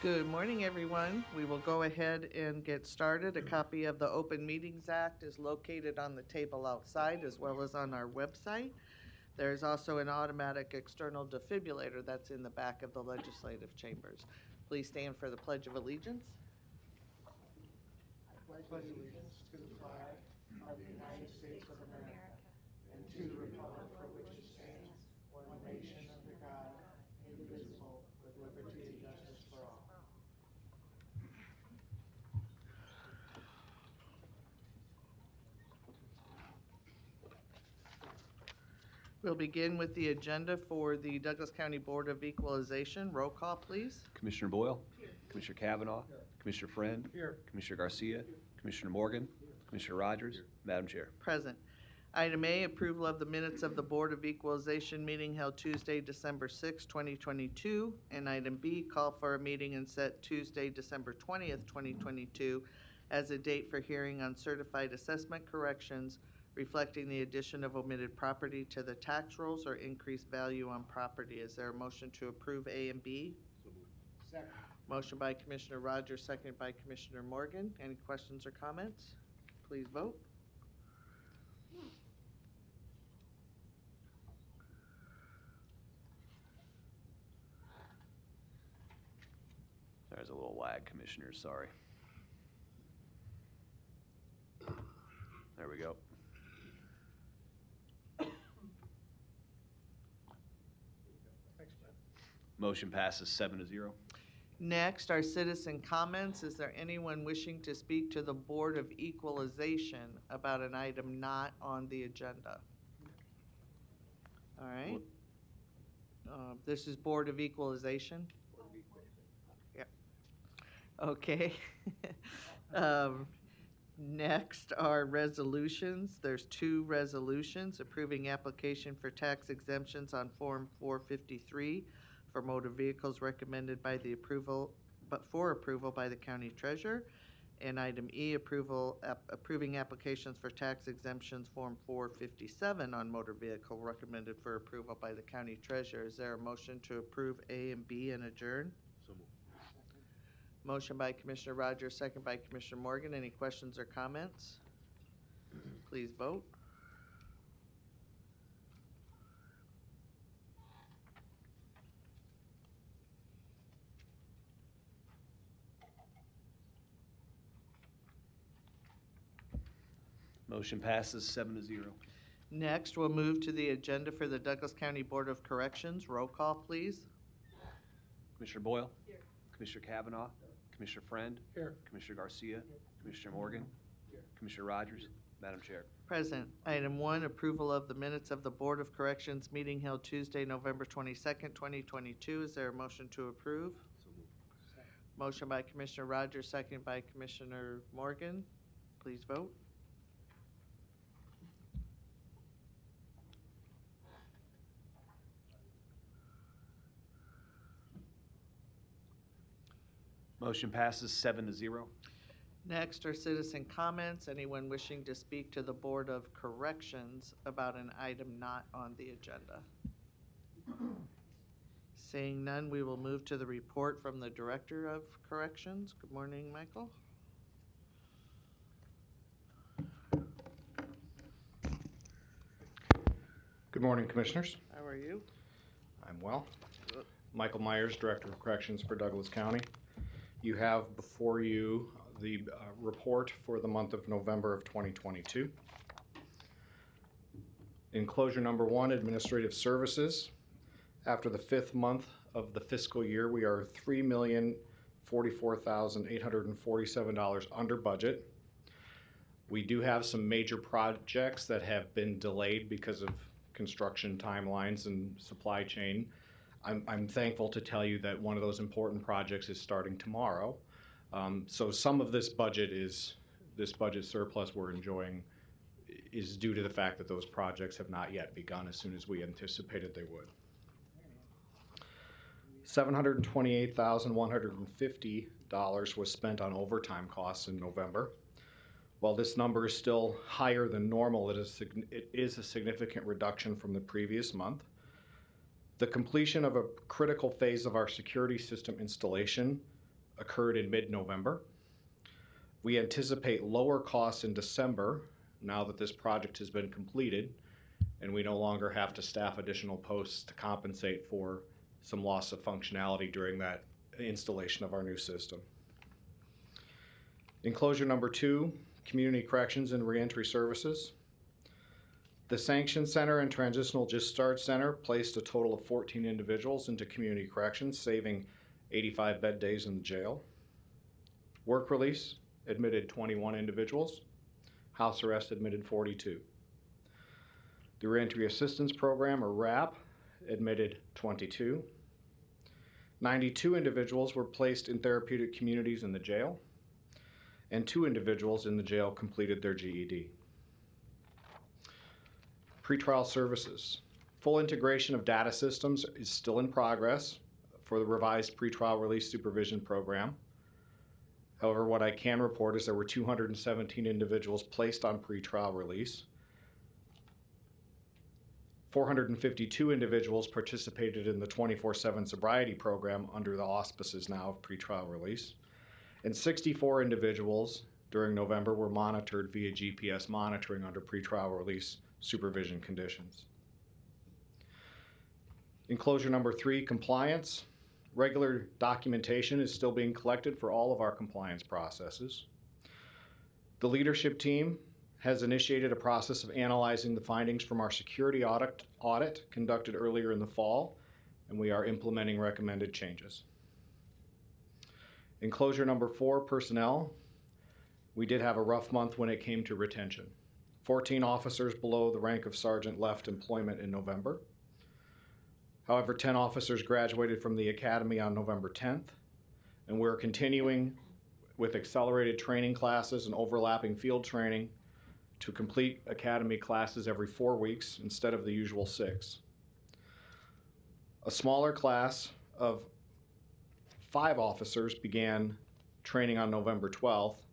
Good morning, everyone. We will go ahead and get started. A copy of the Open Meetings Act is located on the table outside as well as on our website. There's also an automatic external defibrillator that's in the back of the legislative chambers. Please stand for the Pledge of Allegiance. I pledge allegiance to the flag of the United States of America and to the republic for which it stands, one nation under God, indivisible, with liberty and justice for all. We'll begin with the agenda for the Douglas County Board of Equalization. Roll call, please. Commissioner Boyle? Here. Commissioner Kavanaugh? Here. Commissioner Friend? Here. Commissioner Garcia? Here. Commissioner Morgan? Here. Commissioner Rogers? Here. Madam Chair. Present. Item A, approval of the minutes of the Board of Equalization meeting held Tuesday, December 6, 2022. And item B, call for a meeting and set Tuesday, December 20th, 2022 as a date for hearing on certified assessment corrections reflecting the addition of omitted property to the tax rolls or increased value on property. Is there a motion to approve A and B? So moved. Second. Motion by Commissioner Rogers, second by Commissioner Morgan. Any questions or comments? Please vote. There's a little lag, Commissioners, sorry. There we go. Thanks, man. Motion passes 7-0. Next, our citizen comments. Is there anyone wishing to speak to the Board of Equalization about an item not on the agenda? All right. This is Board of Equalization. Yep. Okay. Next are resolutions. There's two resolutions approving application for tax exemptions on Form 453 for motor vehicles recommended by the approval, but for approval by the County Treasurer. And item E, approving applications for tax exemptions Form 457 on motor vehicle recommended for approval by the County Treasurer. Is there a motion to approve A and B and adjourn? So moved. Motion by Commissioner Rogers, second by Commissioner Morgan. Any questions or comments? Please vote. Motion passes 7-0. Next, we'll move to the agenda for the Douglas County Board of Corrections. Roll call, please. Commissioner Boyle? Here. Commissioner Kavanaugh? Here. Commissioner Friend? Here. Commissioner Garcia? Here. Commissioner Morgan? Here. Commissioner Rogers? Madam Chair. Present. Item 1, approval of the minutes of the Board of Corrections meeting held Tuesday, November 22nd, 2022. Is there a motion to approve? So moved. Second. Motion by Commissioner Rogers, second by Commissioner Morgan. Please vote. Motion passes 7-0. Next are citizen comments. Anyone wishing to speak to the Board of Corrections about an item not on the agenda? Seeing none, we will move to the report from the Director of Corrections. Good morning, Michael. Good morning, Commissioners. How are you? I'm well. Michael Myers, Director of Corrections for Douglas County. You have before you the report for the month of November of 2022. Enclosure number 1, Administrative Services. After the 5th month of the fiscal year, we are $3,044,847 under budget. We do have some major projects that have been delayed because of construction timelines and supply chain. I'm thankful to tell you that one of those important projects is starting tomorrow. So some of this budget surplus we're enjoying is due to the fact that those projects have not yet begun as soon as we anticipated they would. $728,150 was spent on overtime costs in November. While this number is still higher than normal, it is a significant reduction from the previous month. The completion of a critical phase of our security system installation occurred in mid-November. We anticipate lower costs in December now that this project has been completed and we no longer have to staff additional posts to compensate for some loss of functionality during that installation of our new system. Enclosure number 2, Community Corrections and Reentry Services. The Sanction Center and Transitional Discharge Center placed a total of 14 individuals into community corrections, saving 85 bed days in the jail. Work release admitted 21 individuals. House arrest admitted 42. The Reentry Assistance Program, or RAP, admitted 22. 92 individuals were placed in therapeutic communities in the jail, and 2 individuals in the jail completed their GED. Pretrial services. Full integration of data systems is still in progress for the revised pretrial release supervision program. However, what I can report is there were 217 individuals placed on pretrial release. 452 individuals participated in the 24/7 sobriety program under the auspices now of pretrial release. And 64 individuals during November were monitored via GPS monitoring under pretrial release supervision conditions. Enclosure number 3, compliance. Regular documentation is still being collected for all of our compliance processes. The leadership team has initiated a process of analyzing the findings from our security audit conducted earlier in the fall, and we are implementing recommended changes. Enclosure number 4, personnel. We did have a rough month when it came to retention. 14 officers below the rank of sergeant left employment in November. However, 10 officers graduated from the academy on November 10th, and we're continuing with accelerated training classes and overlapping field training to complete academy classes every 4 weeks instead of the usual 6. A smaller class of 5 officers began training on November 12th,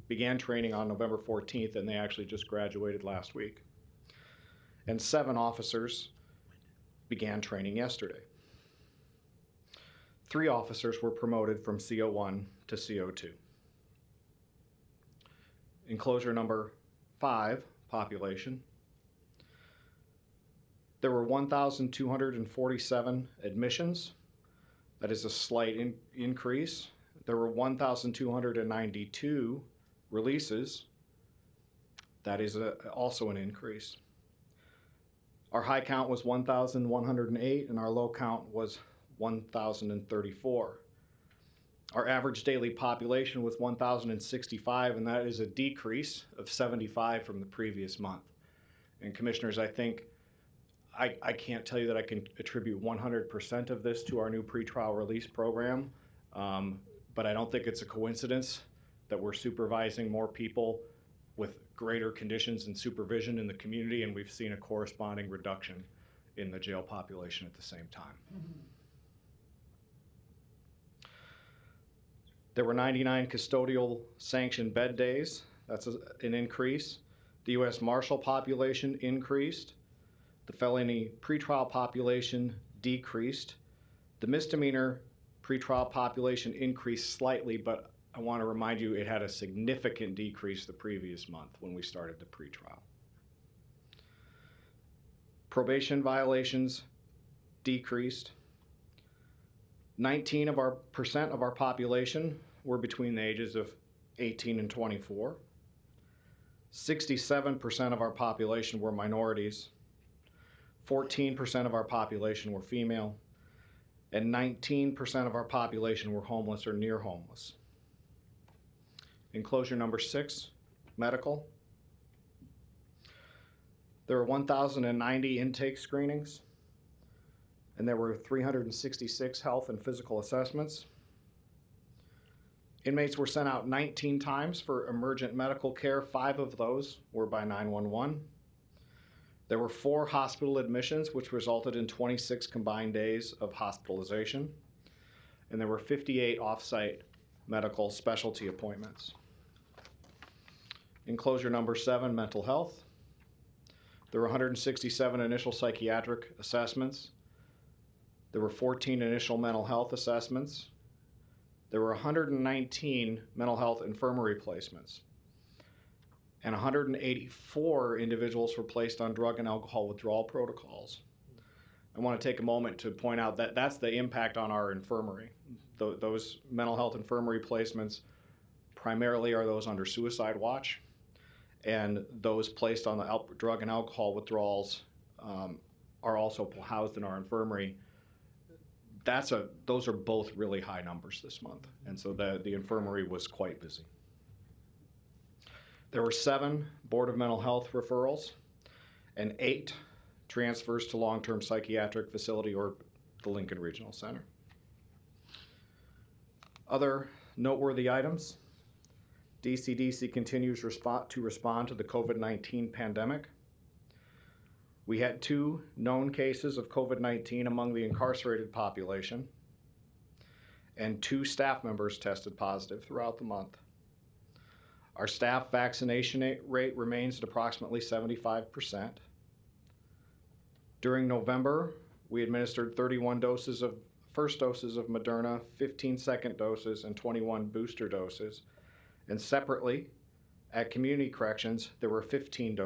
began training on November 14th, and they actually just graduated last week. And 7 officers began training yesterday. 3 officers were promoted from CO1 to CO2. Enclosure number 5, population. There were 1,247 admissions. That is a slight increase. There were 1,292 releases. That is also an increase. Our high count was 1,108 and our low count was 1,034. Our average daily population was 1,065, and that is a decrease of 75 from the previous month. And commissioners, I think I can't tell you that I can attribute 100% of this to our new pretrial release program, but I don't think it's a coincidence that we're supervising more people with greater conditions and supervision in the community, and we've seen a corresponding reduction in the jail population at the same time. There were 99 custodial sanctioned bed days. That's an increase. The U.S. Marshal population increased. The felony pretrial population decreased. The misdemeanor pretrial population increased slightly, but I want to remind you it had a significant decrease the previous month when we started the pretrial. Probation violations decreased. 19% of our population were between the ages of 18 and 24. 67% of our population were minorities. 14% of our population were female, and 19% of our population were homeless or near homeless. Enclosure number 6, medical. There were 1,090 intake screenings, and there were 366 health and physical assessments. Inmates were sent out 19 times for emergent medical care. 5 of those were by 911. There were 4 hospital admissions, which resulted in 26 combined days of hospitalization. And there were 58 off-site medical specialty appointments. Enclosure number 7, mental health. There were 167 initial psychiatric assessments. There were 14 initial mental health assessments. There were 119 mental health infirmary placements. And 184 individuals were placed on drug and alcohol withdrawal protocols. I want to take a moment to point out that that's the impact on our infirmary. Those mental health infirmary placements primarily are those under suicide watch, and those placed on the drug and alcohol withdrawals are also housed in our infirmary. Those are both really high numbers this month, and so the infirmary was quite busy. There were 7 Board of Mental Health referrals and 8 transfers to long-term psychiatric facility or the Lincoln Regional Center. Other noteworthy items: DCDC continues to respond to the COVID-19 pandemic. We had 2 known cases of COVID-19 among the incarcerated population, and 2 staff members tested positive throughout the month. Our staff vaccination rate remains at approximately 75%. During November, we administered 31 first doses of Moderna, 15 second doses, and 21 booster doses. And separately, at community corrections, there were 15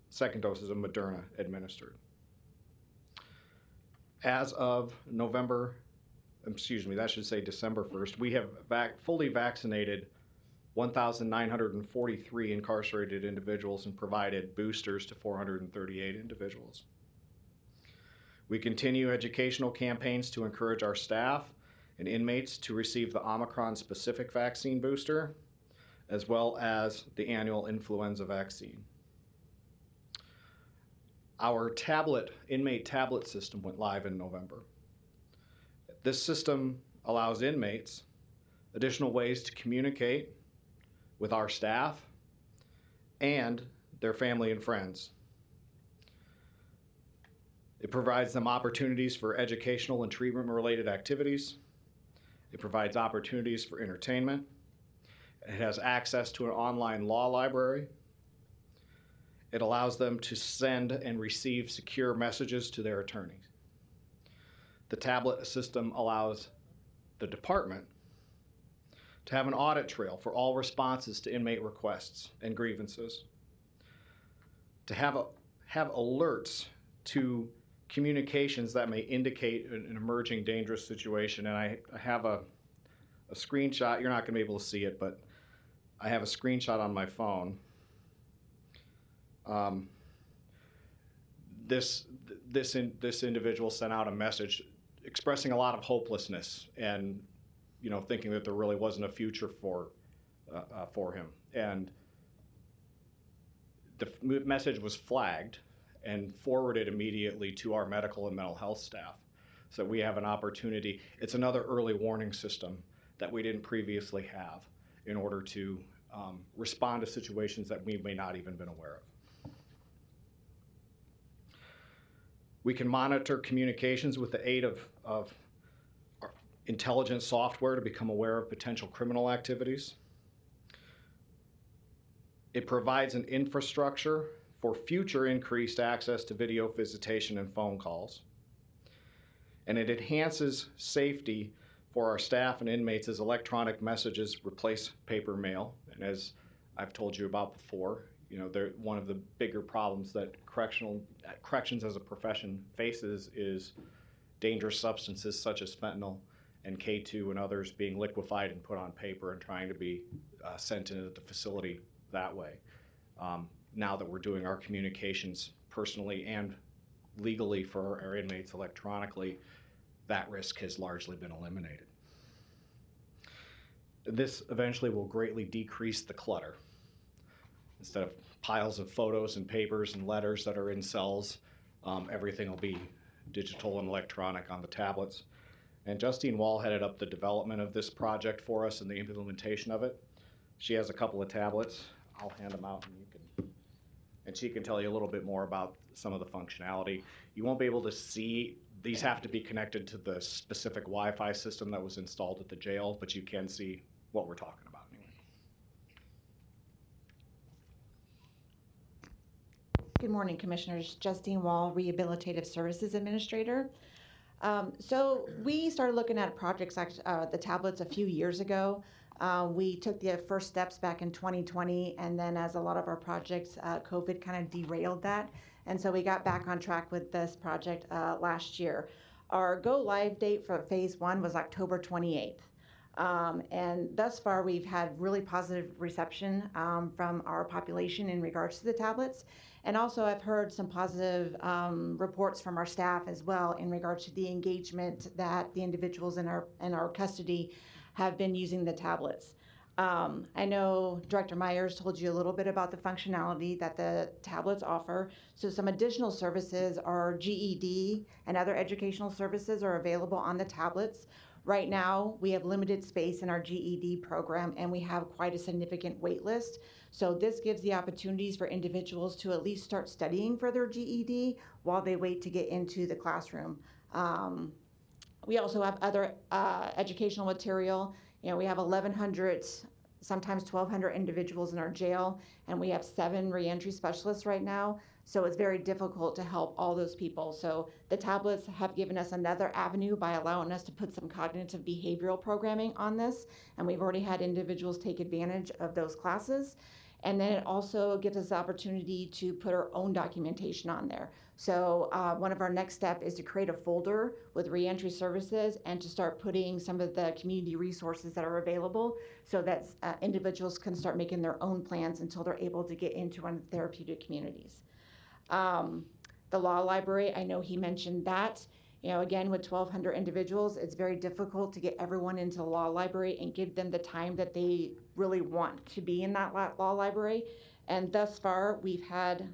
second doses of Moderna administered. As of December 1st, we have fully vaccinated 1,943 incarcerated individuals and provided boosters to 438 individuals. We continue educational campaigns to encourage our staff and inmates to receive the Omicron-specific vaccine booster, as well as the annual influenza vaccine. Our inmate tablet system went live in November. This system allows inmates additional ways to communicate with our staff and their family and friends. It provides them opportunities for educational and treatment-related activities. It provides opportunities for entertainment. It has access to an online law library. It allows them to send and receive secure messages to their attorneys. The tablet system allows the department to have an audit trail for all responses to inmate requests and grievances, to have alerts to communications that may indicate an emerging dangerous situation. And I have a screenshot. You're not going to be able to see it, but I have a screenshot on my phone. This individual sent out a message expressing a lot of hopelessness and thinking that there really wasn't a future for him. And the message was flagged and forwarded immediately to our medical and mental health staff. So we have an opportunity. It's another early warning system that we didn't previously have in order to respond to situations that we may not even been aware of. We can monitor communications with the aid of intelligence software to become aware of potential criminal activities. It provides an infrastructure for future increased access to video visitation and phone calls. And it enhances safety for our staff and inmates as electronic messages replace paper mail. And as I've told you about before, one of the bigger problems that corrections as a profession faces is dangerous substances such as fentanyl and K2 and others being liquefied and put on paper and trying to be sent into the facility that way. Now that we're doing our communications personally and legally for our inmates electronically, that risk has largely been eliminated. This eventually will greatly decrease the clutter. Instead of piles of photos and papers and letters that are in cells, everything will be digital and electronic on the tablets. And Justine Wall headed up the development of this project for us and the implementation of it. She has a couple of tablets. I'll hand them out and she can tell you a little bit more about some of the functionality. You won't be able to see, these have to be connected to the specific Wi-Fi system that was installed at the jail, but you can see what we're talking about anyway. Good morning, Commissioners. Justine Wall, Rehabilitative Services Administrator. So we started looking at projects, the tablets, a few years ago. We took the first steps back in 2020, and then as a lot of our projects, COVID kind of derailed that. And so we got back on track with this project last year. Our go live date for phase one was October 28th. And thus far, we've had really positive reception from our population in regards to the tablets. And also, I've heard some positive reports from our staff as well in regards to the engagement that the individuals in our custody have been using the tablets. I know Director Myers told you a little bit about the functionality that the tablets offer. So some additional services are GED and other educational services are available on the tablets. Right now, we have limited space in our GED program, and we have quite a significant wait list. So this gives the opportunities for individuals to at least start studying for their GED while they wait to get into the classroom. We also have other educational material. You know, we have 1,100, sometimes 1,200 individuals in our jail, and we have 7 reentry specialists right now. So it's very difficult to help all those people. So the tablets have given us another avenue by allowing us to put some cognitive behavioral programming on this. And we've already had individuals take advantage of those classes. And then it also gives us the opportunity to put our own documentation on there. So one of our next steps is to create a folder with reentry services and to start putting some of the community resources that are available so that individuals can start making their own plans until they're able to get into one of the therapeutic communities. The law library, I know he mentioned that. You know, again, with 1,200 individuals, it's very difficult to get everyone into the law library and give them the time that they really want to be in that law library. And thus far, we've had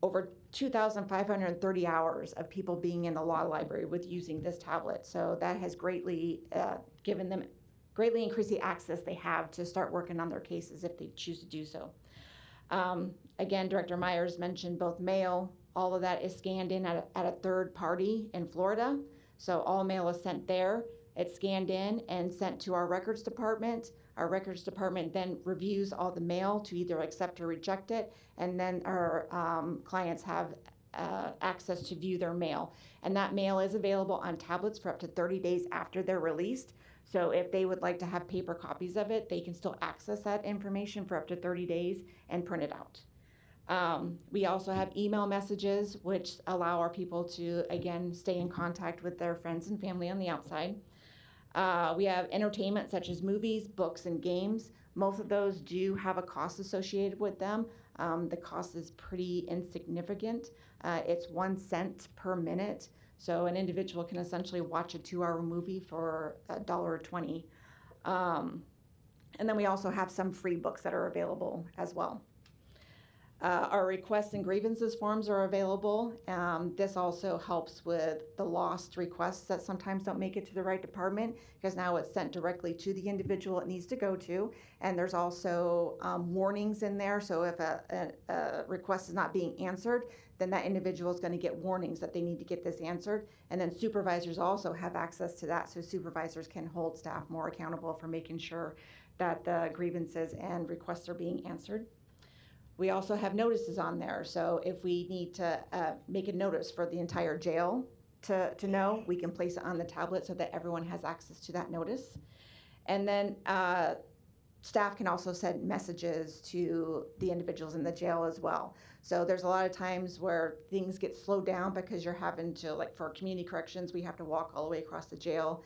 over 2,530 hours of people being in the law library with using this tablet. So that has greatly given them, greatly increased the access they have to start working on their cases if they choose to do so. Again, Director Myers mentioned both mail. All of that is scanned in at a third party in Florida. So all mail is sent there. It's scanned in and sent to our records department. Our records department then reviews all the mail to either accept or reject it. And then our clients have access to view their mail. And that mail is available on tablets for up to 30 days after they're released. So if they would like to have paper copies of it, they can still access that information for up to 30 days and print it out. We also have email messages, which allow our people to, again, stay in contact with their friends and family on the outside. We have entertainment such as movies, books, and games. Most of those do have a cost associated with them. The cost is pretty insignificant. It's 1 cent per minute. So an individual can essentially watch a 2-hour movie for $1.20. And then we also have some free books that are available as well. Our requests and grievances forms are available. This also helps with the lost requests that sometimes don't make it to the right department because now it's sent directly to the individual it needs to go to. And there's also warnings in there. So if a request is not being answered, then that individual is going to get warnings that they need to get this answered. And then supervisors also have access to that. So supervisors can hold staff more accountable for making sure that the grievances and requests are being answered. We also have notices on there. So if we need to make a notice for the entire jail to know, we can place it on the tablet so that everyone has access to that notice. And then staff can also send messages to the individuals in the jail as well. So there's a lot of times where things get slowed down because you're having to, like for community corrections, we have to walk all the way across the jail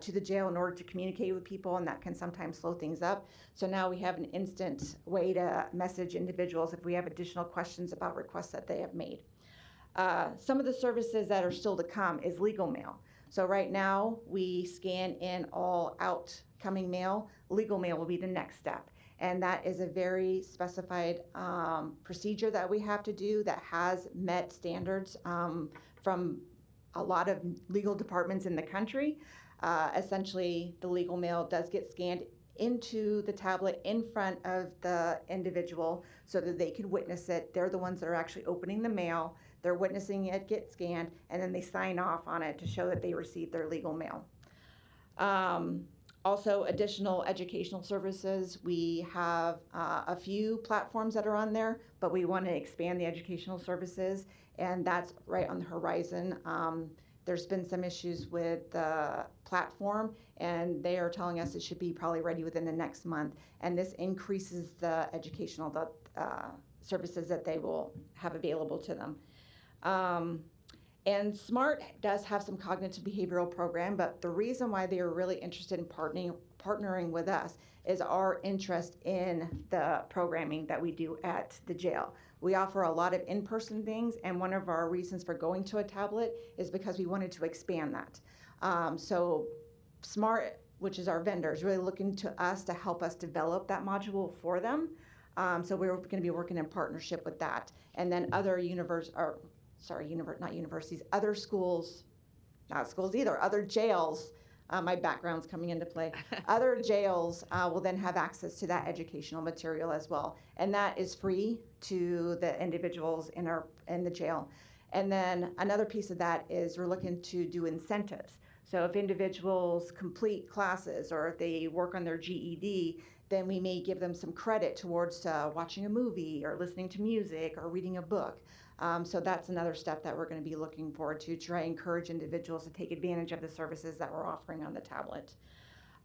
to the jail in order to communicate with people, and that can sometimes slow things up. So now we have an instant way to message individuals if we have additional questions about requests that they have made. Some of the services that are still to come is legal mail. So right now we scan in all outcoming mail. Legal mail will be the next step. And that is a very specified procedure that we have to do that has met standards from a lot of legal departments in the country. Essentially, the legal mail does get scanned into the tablet in front of the individual so that they can witness it. They're the ones that are actually opening the mail. They're witnessing it get scanned, and then they sign off on it to show that they received their legal mail. Also, additional educational services. We have a few platforms that are on there, but we want to expand the educational services, and that's right on the horizon. There's been some issues with the platform, and they are telling us it should be probably ready within the next month. And this increases the educational services that they will have available to them. And SMART does have some cognitive behavioral program, but the reason why they are really interested in partnering with us is our interest in the programming that we do at the jail. We offer a lot of in-person things, and one of our reasons for going to a tablet is because we wanted to expand that. So SMART, which is our vendor, is really looking to us to help us develop that module for them. So we're going to be working in partnership with that. And then other not universities, other schools, not schools either, other jails, my background's coming into play. Other jails will then have access to that educational material as well. And that is free to the individuals in the jail. And then another piece of that is we're looking to do incentives. So if individuals complete classes or if they work on their GED, then we may give them some credit towards watching a movie or listening to music or reading a book. So that's another step that we're going to be looking forward to try and encourage individuals to take advantage of the services that we're offering on the tablet.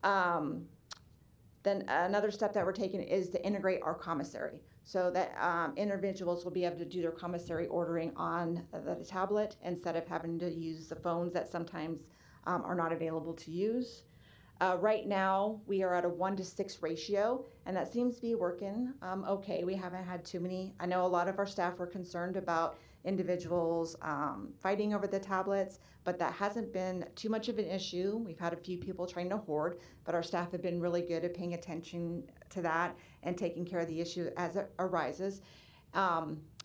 Then another step that we're taking is to integrate our commissary so that individuals will be able to do their commissary ordering on the tablet instead of having to use the phones that sometimes are not available to use. Right now, we are at a 1-to-6 ratio, and that seems to be working okay. We haven't had too many. I know a lot of our staff were concerned about individuals fighting over the tablets, but that hasn't been too much of an issue. We've had a few people trying to hoard, but our staff have been really good at paying attention to that and taking care of the issue as it arises.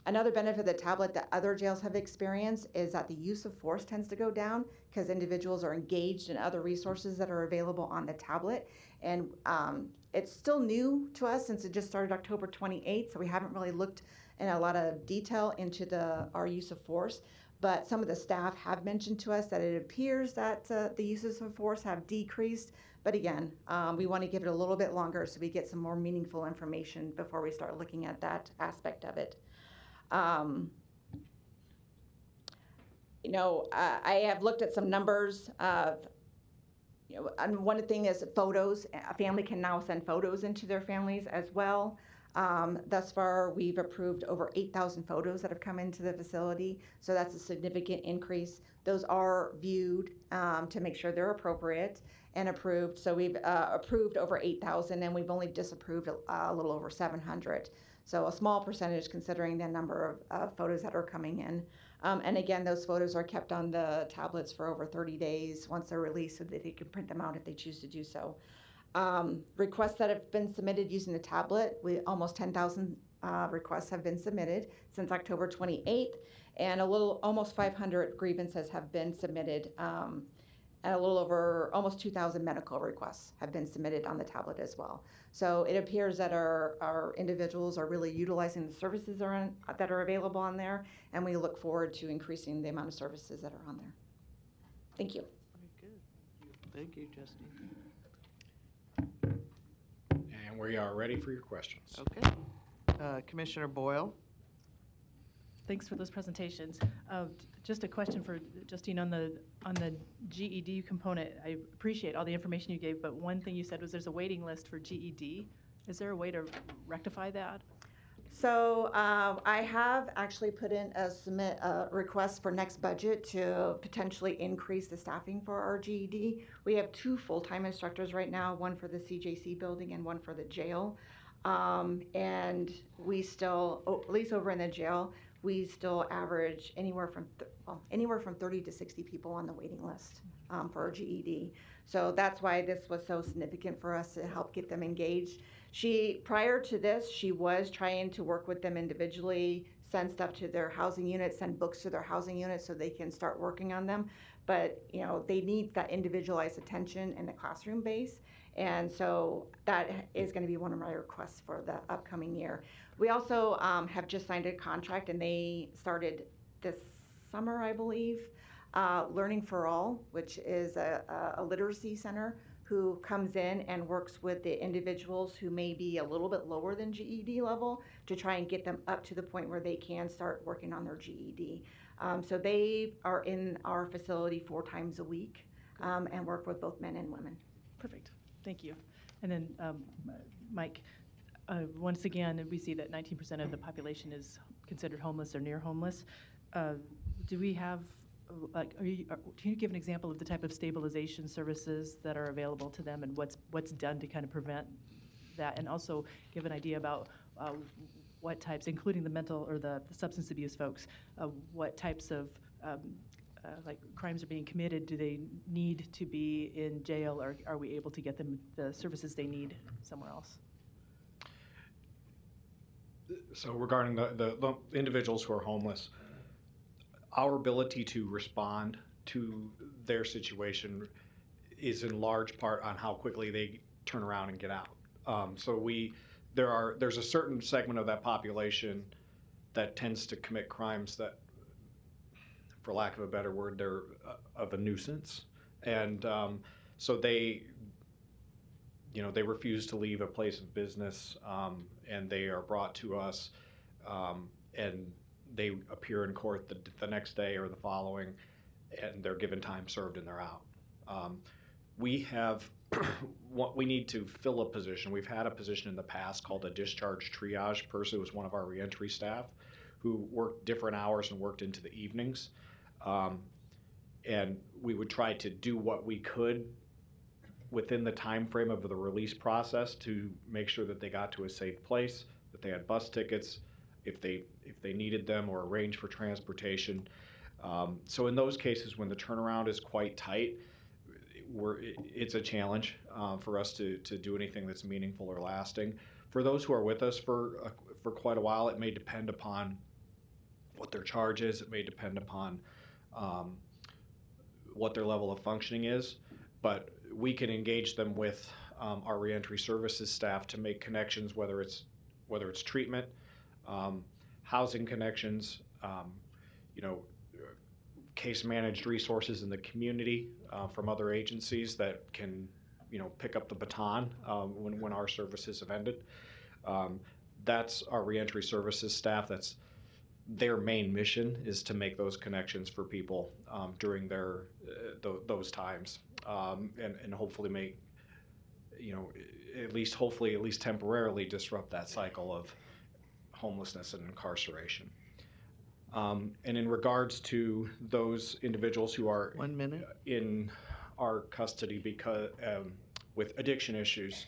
Another benefit of the tablet that other jails have experienced is that the use of force tends to go down because individuals are engaged in other resources that are available on the tablet. And it's still new to us since it just started October 28th, so we haven't really looked in a lot of detail into our use of force. But some of the staff have mentioned to us that it appears that the uses of force have decreased. But again, we want to give it a little bit longer so we get some more meaningful information before we start looking at that aspect of it. I have looked at some numbers of, and one thing is photos. A family can now send photos into their families as well. Thus far, we've approved over 8,000 photos that have come into the facility, so that's a significant increase. Those are viewed to make sure they're appropriate and approved. So we've approved over 8,000, and we've only disapproved a little over 700. So a small percentage considering the number of photos that are coming in. And again, those photos are kept on the tablets for over 30 days once they're released so that they can print them out if they choose to do so. Requests that have been submitted using the tablet, almost 10,000 requests have been submitted since October 28th, and almost 500 grievances have been submitted, and a little over almost 2,000 medical requests have been submitted on the tablet as well. So it appears that our individuals are really utilizing the services that are available on there, and we look forward to increasing the amount of services that are on there. Thank you. Very good. Thank you, Justine. And we are ready for your questions. Okay. Commissioner Boyle? Thanks for those presentations. Just a question for Justine on the GED component. I appreciate all the information you gave, but one thing you said was there's a waiting list for GED. Is there a way to rectify that? So I have actually put in a request for next budget to potentially increase the staffing for our GED. We have 2 full-time instructors right now, one for the CJC building and one for the jail. And we still, at least over in the jail, we still average anywhere from 30 to 60 people on the waiting list for our GED. So that's why this was so significant for us to help get them engaged. Prior to this, she was trying to work with them individually, send stuff to their housing units, send books to their housing units so they can start working on them. But they need that individualized attention in the classroom base. And so that is going to be one of my requests for the upcoming year. We also have just signed a contract, and they started this summer, I believe, Learning for All, which is a literacy center who comes in and works with the individuals who may be a little bit lower than GED level to try and get them up to the point where they can start working on their GED. So they are in our facility 4 times a week and work with both men and women. Perfect, thank you. And then, Mike, once again, we see that 19% of the population is considered homeless or near homeless. Do we have, can you give an example of the type of stabilization services that are available to them and what's done to kind of prevent that? And also give an idea about what types, including the mental or the substance abuse folks, what types of like crimes are being committed? Do they need to be in jail, or are we able to get them the services they need somewhere else? So regarding the individuals who are homeless, our ability to respond to their situation is in large part on how quickly they turn around and get out. There's a certain segment of that population that tends to commit crimes that, for lack of a better word, they're of a nuisance, and so they refuse to leave a place of business, and they are brought to us, and they appear in court the next day or the following, and they're given time served and they're out. We need to fill a position. We've had a position in the past called a discharge triage person. It was one of our reentry staff who worked different hours and worked into the evenings. And we would try to do what we could within the time frame of the release process to make sure that they got to a safe place, that they had bus tickets if they needed them, or arrange for transportation. So in those cases, when the turnaround is quite tight, it's a challenge for us to do anything that's meaningful or lasting. For those who are with us for quite a while, it may depend upon what their charge is. It may depend upon what their level of functioning is, but we can engage them with our reentry services staff to make connections, whether it's treatment, housing connections, case managed resources in the community from other agencies that can pick up the baton when our services have ended. That's our reentry services staff. That's their main mission, is to make those connections for people during their those times, and hopefully make at least temporarily disrupt that cycle of homelessness and incarceration. And in regards to those individuals who are 1 minute. in our custody because with addiction issues,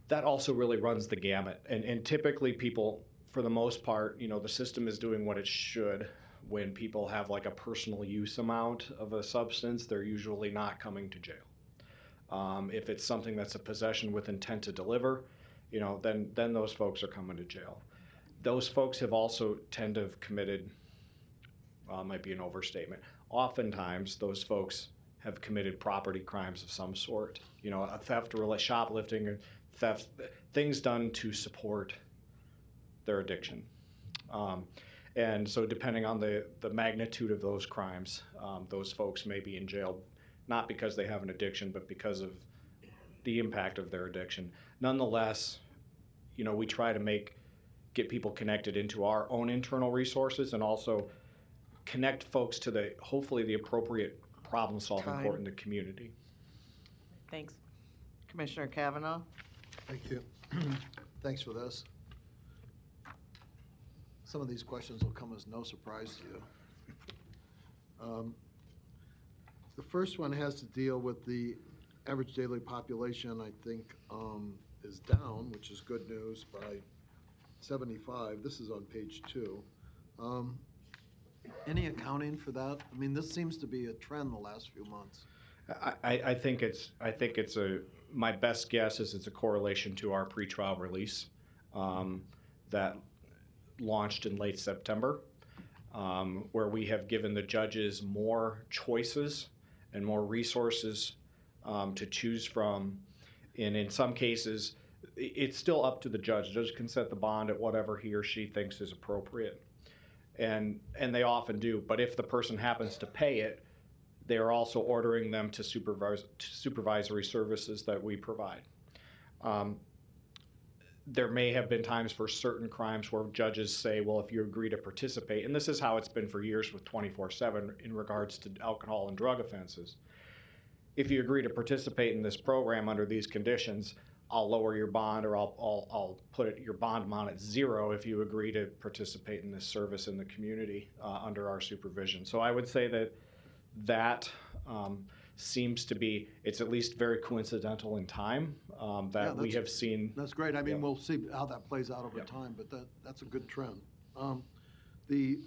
that also really runs the gamut. And typically people, for the most part, the system is doing what it should. When people have like a personal use amount of a substance, they're usually not coming to jail. If it's something that's a possession with intent to deliver, then those folks are coming to jail. Those folks have also tend to have committed, might be an overstatement, oftentimes those folks have committed property crimes of some sort, a theft, or shoplifting, or theft, things done to support their addiction. And so depending on the magnitude of those crimes, those folks may be in jail, not because they have an addiction, but because of the impact of their addiction. Nonetheless, we try to get people connected into our own internal resources, and also connect folks to hopefully the appropriate problem-solving court in the community. Thanks. Commissioner Kavanaugh? Thank you. Thanks for this. Some of these questions will come as no surprise to you. The first one has to deal with the average daily population, I think, is down, which is good news, by 75. This is on page 2. Any accounting for that? I mean, this seems to be a trend the last few months. I think it's my best guess is it's a correlation to our pretrial release that launched in late September, where we have given the judges more choices and more resources to choose from. And in some cases, it's still up to the judge. The judge can set the bond at whatever he or she thinks is appropriate. And they often do. But if the person happens to pay it, They are also ordering them to supervisory services that we provide. There may have been times for certain crimes where judges say, well, if you agree to participate, and this is how it's been for years with 24/7 in regards to alcohol and drug offenses. If you agree to participate in this program under these conditions, I'll lower your bond, or I'll put your bond amount at zero if you agree to participate in this service in the community under our supervision. So I would say that seems to be, it's at least very coincidental in time that we have seen. That's great. I mean, Yeah. we'll see how that plays out over Yeah. time, but that's a good trend. The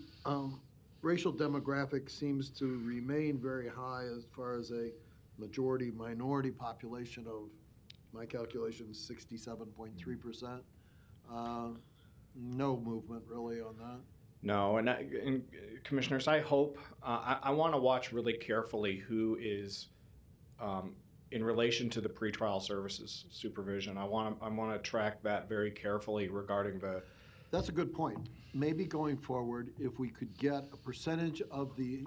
racial demographic seems to remain very high as far as a majority-minority population of, my calculations, 67.3%. No movement really on that. No, and commissioners, I hope, I want to watch really carefully who is, in relation to the pretrial services supervision. I want to track that very carefully regarding the. That's a good point. Maybe going forward, if we could get a percentage of the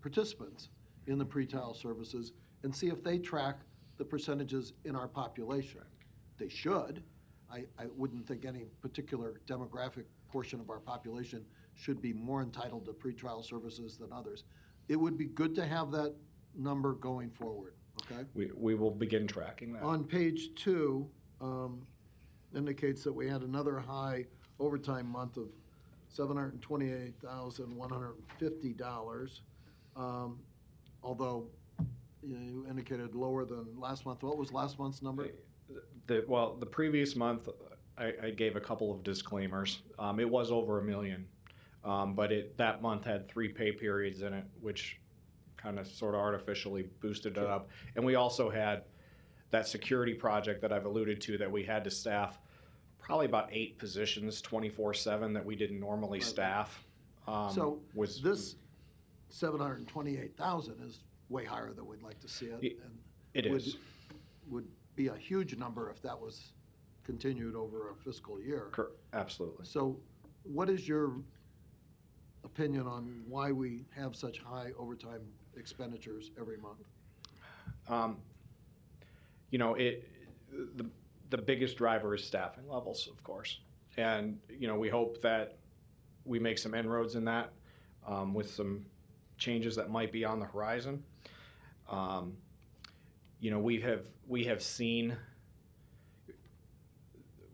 participants in the pretrial services and see if they track the percentages in our population. They should. I wouldn't think any particular demographic portion of our population should be more entitled to pretrial services than others. It would be good to have that number going forward, okay? We will begin tracking that. On page 2, indicates that we had another high overtime month of $728,150, although you indicated lower than last month. What was last month's number? The previous month, I gave a couple of disclaimers. It was over $1 million, but that month had 3 pay periods in it, which kind of sort of artificially boosted it up. And we also had that security project that I've alluded to that we had to staff probably about 8 positions 24/7 that we didn't normally staff. So this 728,000 is way higher than we'd like to see it. And it is. Would be a huge number if that was continued over a fiscal year. Absolutely. So what is your opinion on why we have such high overtime expenditures every month? The biggest driver is staffing levels, of course. And, we hope that we make some inroads in that with some changes that might be on the horizon.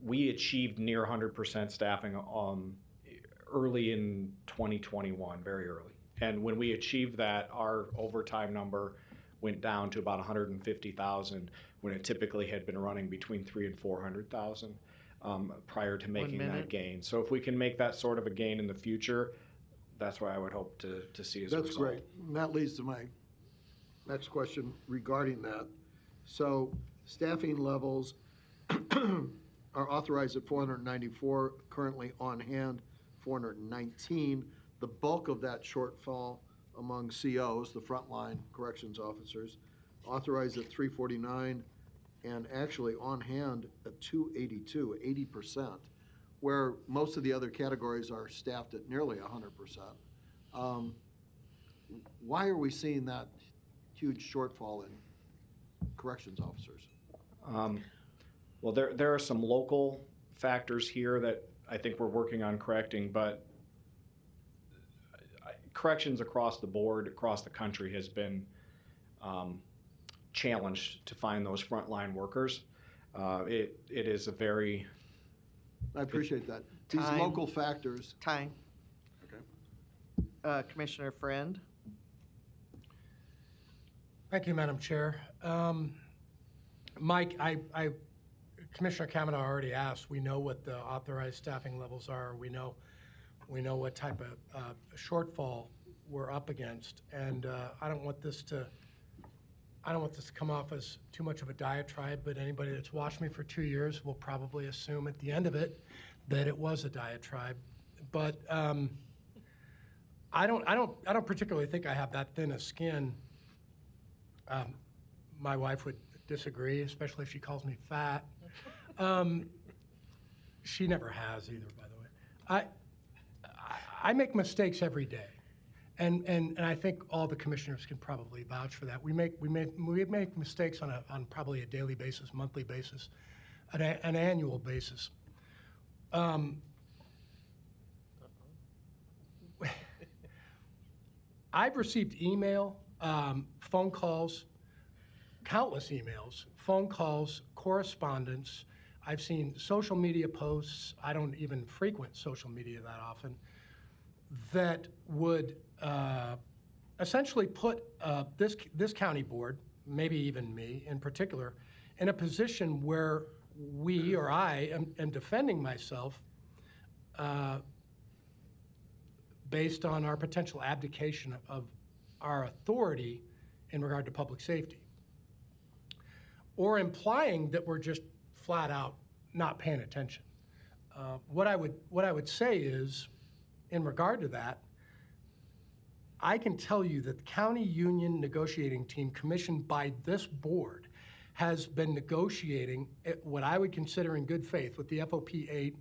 We achieved near 100% staffing early in 2021, very early. And when we achieved that, our overtime number went down to about 150,000 when it typically had been running between 300,000 and 400,000 prior to making that gain. So if we can make that sort of a gain in the future, that's what I would hope to see as a result. That's great. And that leads to my next question regarding that. So staffing levels are authorized at 494, currently on hand 419. The bulk of that shortfall among COs, the frontline corrections officers, authorized at 349 and actually on hand at 282, 80%, where most of the other categories are staffed at nearly 100%. Why are we seeing that huge shortfall in corrections officers? Well, there are some local factors here that I think we're working on correcting, but corrections across the board, across the country, has been challenged to find those frontline workers. It is a very... I appreciate that. These Time. local factors. Time. Okay. Commissioner Friend? Thank you, Madam Chair. Mike, Commissioner Kavanaugh already asked. We know what the authorized staffing levels are. We know what type of shortfall we're up against, and I don't want this to come off as too much of a diatribe. But anybody that's watched me for 2 years will probably assume at the end of it that it was a diatribe. But I don't particularly think I have that thin a skin. My wife would disagree, especially if she calls me fat. She never has either, by the way. I make mistakes every day, And I think all the commissioners can probably vouch for that. We make mistakes on probably a daily basis, monthly basis, an annual basis. I've received email, phone calls, countless emails, phone calls, correspondence. I've seen social media posts. I don't even frequent social media that often, that would essentially put this county board, maybe even me in particular, in a position where we, or I, am defending myself based on our potential abdication of our authority in regard to public safety, or implying that we're just flat out not paying attention. What I would say is, in regard to that, I can tell you that the county union negotiating team commissioned by this board has been negotiating what I would consider in good faith with the FOP 8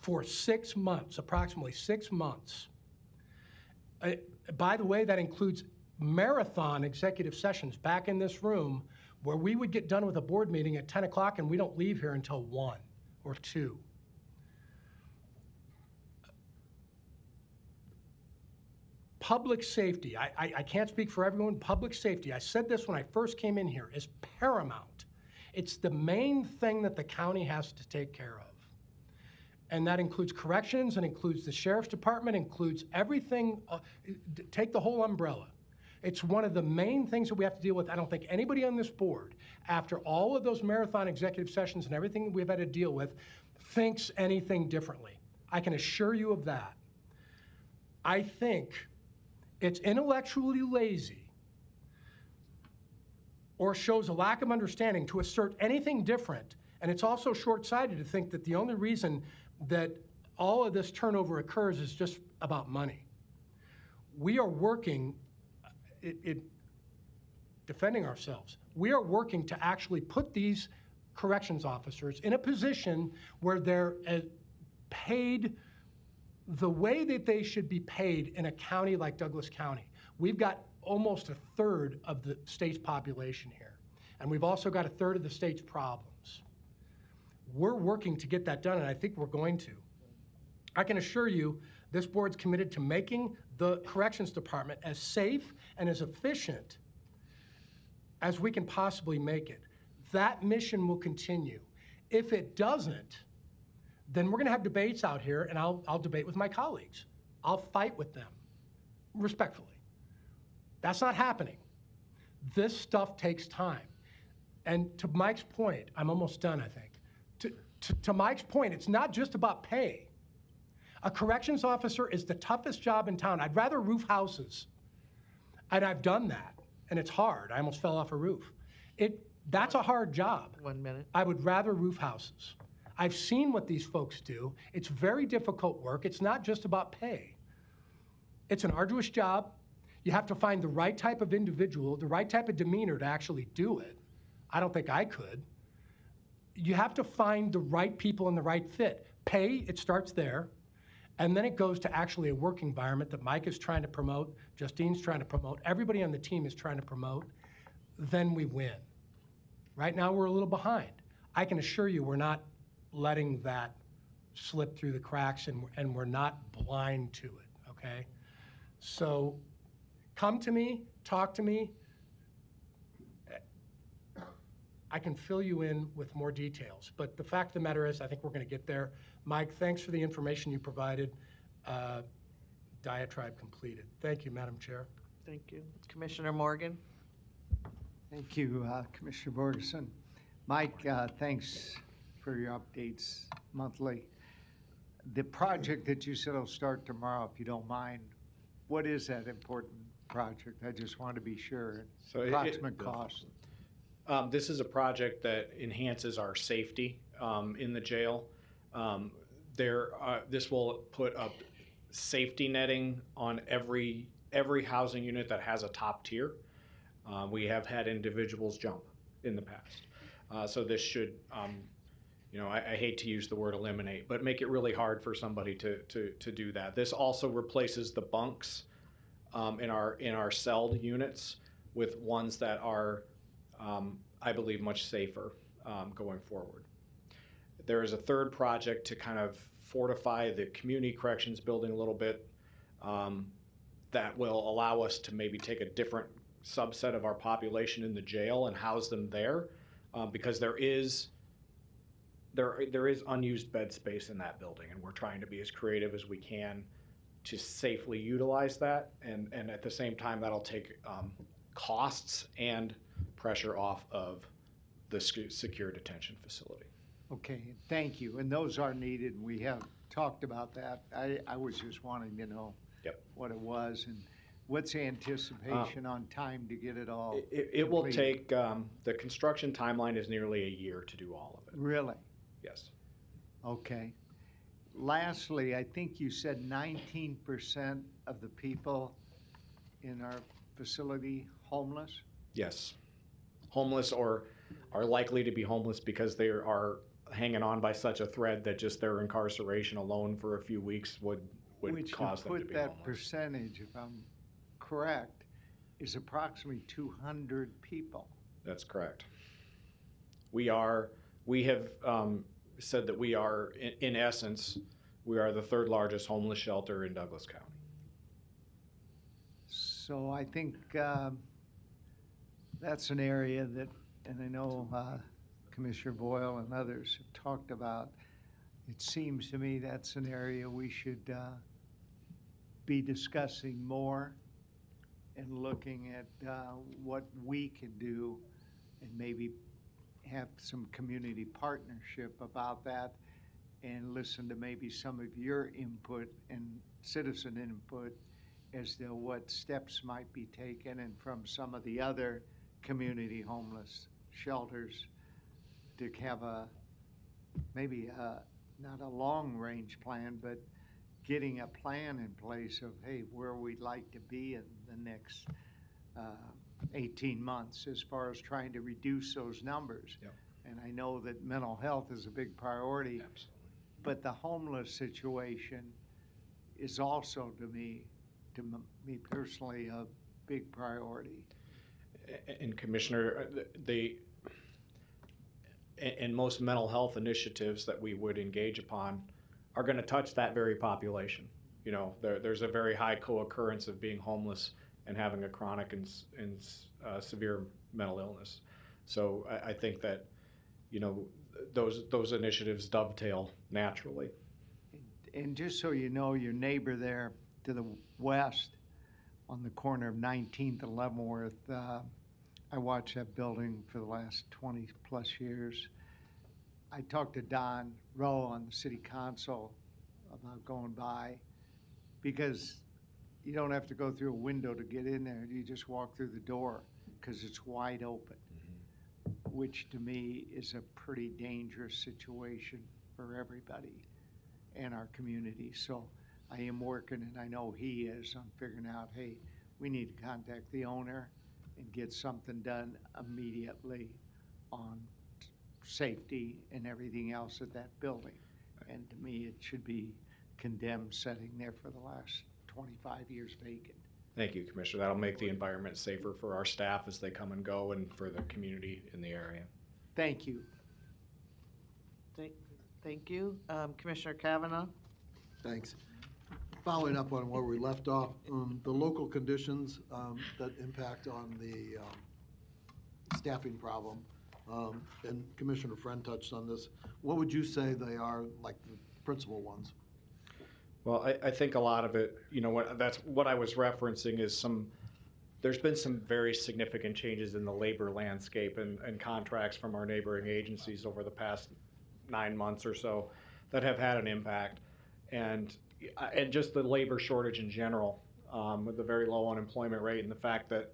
for 6 months, approximately 6 months. By the way, that includes marathon executive sessions back in this room where we would get done with a board meeting at 10 o'clock and we don't leave here until 1 or 2. Public safety, I can't speak for everyone. Public safety, I said this when I first came in here, is paramount. It's the main thing that the county has to take care of. And that includes corrections, and includes the sheriff's department, includes everything, take the whole umbrella. It's one of the main things that we have to deal with. I don't think anybody on this board, after all of those marathon executive sessions and everything that we've had to deal with, thinks anything differently. I can assure you of that. I think it's intellectually lazy or shows a lack of understanding to assert anything different. And it's also short-sighted to think that the only reason that all of this turnover occurs is just about money. We are working, defending ourselves. We are working to actually put these corrections officers in a position where they're paid the way that they should be paid in a county like Douglas County. We've got almost a third of the state's population here, and we've also got a third of the state's problems. We're working to get that done, and I think we're going to. I can assure you this board's committed to making the corrections department as safe and as efficient as we can possibly make it. That mission will continue. If it doesn't, then we're gonna have debates out here, and I'll debate with my colleagues. I'll fight with them, respectfully. That's not happening. This stuff takes time. And to Mike's point, I'm almost done, I think. To Mike's point, it's not just about pay. A corrections officer is the toughest job in town. I'd rather roof houses. And I've done that, and it's hard. I almost fell off a roof. That's a hard job. 1 minute. I would rather roof houses. I've seen what these folks do. It's very difficult work. It's not just about pay. It's an arduous job. You have to find the right type of individual, the right type of demeanor to actually do it. I don't think I could. You have to find the right people and the right fit. Pay, it starts there. And then it goes to actually a work environment that Mike is trying to promote, Justine's trying to promote, everybody on the team is trying to promote. Then we win. Right now, we're a little behind. I can assure you we're not letting that slip through the cracks, and we're not blind to it, okay? So come to me, talk to me. I can fill you in with more details, but the fact of the matter is I think we're gonna get there. Mike, thanks for the information you provided. Diatribe completed. Thank you, Madam Chair. Thank you. Commissioner Morgan? Thank you, Commissioner Borgeson. Mike, thanks for your updates monthly. The project that you said will start tomorrow, if you don't mind, what is that important project? I just want to be sure. So Approximate cost. This is a project that enhances our safety in the jail. This will put up safety netting on every housing unit that has a top tier. We have had individuals jump in the past. So this should, I hate to use the word eliminate, but make it really hard for somebody to do that. This also replaces the bunks in our celled units with ones that are, I believe, much safer going forward. There is a third project to kind of fortify the community corrections building a little bit, that will allow us to maybe take a different subset of our population in the jail and house them there, because there is unused bed space in that building, and we're trying to be as creative as we can to safely utilize that, and at the same time that'll take costs and pressure off of the secure detention facility. Okay, thank you. And those are needed, and we have talked about that. I was just wanting to know Yep. what it was, and what's the anticipation on time to get it all? It will completed? take, the construction timeline is nearly a year to do all of it. Really? Yes. Okay. Lastly, I think you said 19% of the people in our facility homeless? Yes. Homeless or are likely to be homeless because they are hanging on by such a thread that just their incarceration alone for a few weeks would Which cause to them to put be that homeless. percentage, if I'm correct, is approximately 200 people. That's correct. We have said that we are, in essence, we are the third largest homeless shelter in Douglas County. So I think that's an area that, and I know Commissioner Boyle and others have talked about, it seems to me that's an area we should be discussing more and looking at what we can do, and maybe have some community partnership about that, and listen to maybe some of your input and citizen input as to what steps might be taken, and from some of the other community homeless shelters to have maybe not a long-range plan, but getting a plan in place of, hey, where we'd like to be in the next 18 months as far as trying to reduce those numbers. Yep. And I know that mental health is a big priority, Absolutely. but the homeless situation is also, to me personally, a big priority. And Commissioner, and most mental health initiatives that we would engage upon are going to touch that very population. You know, there's a very high co-occurrence of being homeless and having a chronic and severe mental illness. So I think that, you know, those initiatives dovetail naturally. And just so you know, your neighbor there to the west on the corner of 19th and Leavenworth, I watched that building for the last 20 plus years. I talked to Don Rowe on the city council about going by, because you don't have to go through a window to get in there. You just walk through the door because it's wide open, which to me is a pretty dangerous situation for everybody in our community. So I am working, and I know he is, on figuring out, hey, we need to contact the owner and get something done immediately on safety and everything else at that building. And to me, it should be condemned sitting there for the last 25 years vacant. Thank you, Commissioner. That'll make the environment safer for our staff as they come and go, and for the community in the area. Thank you. Thank you. Commissioner Kavanaugh? Thanks. Following up on where we left off, the local conditions that impact on the staffing problem, and Commissioner Friend touched on this, what would you say they are, like the principal ones? Well, I think a lot of it, you know, that's what I was referencing is there's been some very significant changes in the labor landscape and contracts from our neighboring agencies over the past 9 months or so that have had an impact. And just the labor shortage in general, with the very low unemployment rate, and the fact that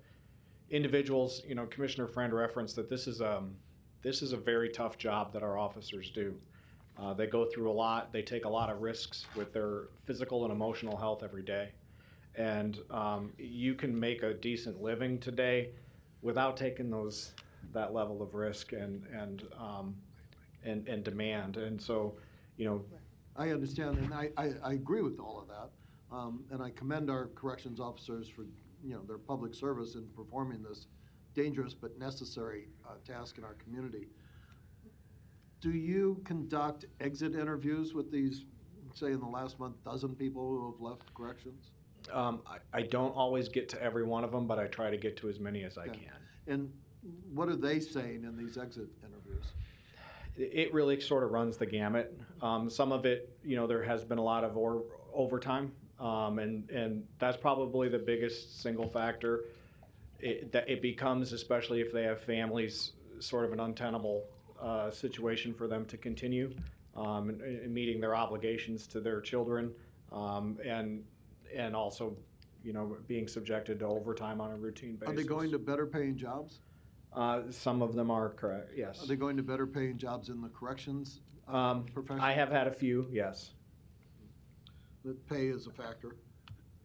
individuals, you know, Commissioner Friend referenced that this is a very tough job that our officers do. They go through a lot. They take a lot of risks with their physical and emotional health every day. And you can make a decent living today without taking that level of risk and demand. And so, you know, I understand, and I agree with all of that, And I commend our corrections officers for, their public service in performing this dangerous but necessary task in our community. Do you conduct exit interviews with these, say, in the last month, dozen people who have left corrections? I don't always get to every one of them, but I try to get to as many as I Yeah. can. And what are they saying in these exit interviews? It really sort of runs the gamut. Some of it, there has been a lot of overtime, and that's probably the biggest single factor. That it becomes, especially if they have families, sort of an untenable situation for them to continue and meeting their obligations to their children, and also, being subjected to overtime on a routine basis. Are they going to better paying jobs? Some of them are correct, yes. Are they going to better paying jobs in the corrections profession? I have had a few, yes. The pay is a factor.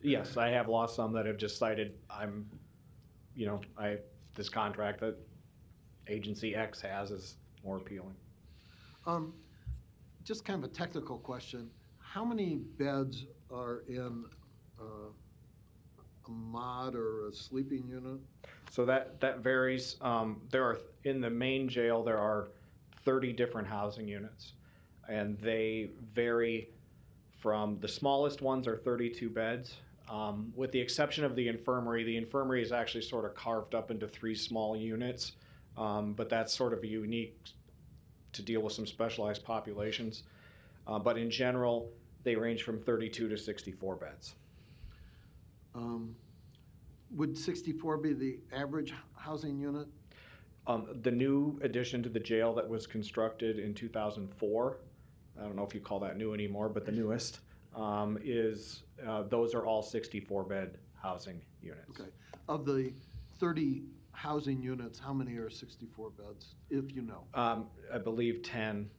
Yes, I have lost some that have just cited this contract that agency X has is more appealing. Just kind of a technical question. How many beds are in a mod or a sleeping unit? So that varies. In the main jail, there are 30 different housing units, and they vary from the smallest ones are 32 beds, with the exception of the infirmary. The infirmary is actually sort of carved up into 3 small units, but that's sort of unique to deal with some specialized populations. But in general, they range from 32 to 64 beds. Would 64 be the average housing unit? The new addition to the jail that was constructed in 2004, I don't know if you call that new anymore, but the newest, those are all 64-bed housing units. Okay. Of the 30 housing units, how many are 64 beds, if you know? I believe 10.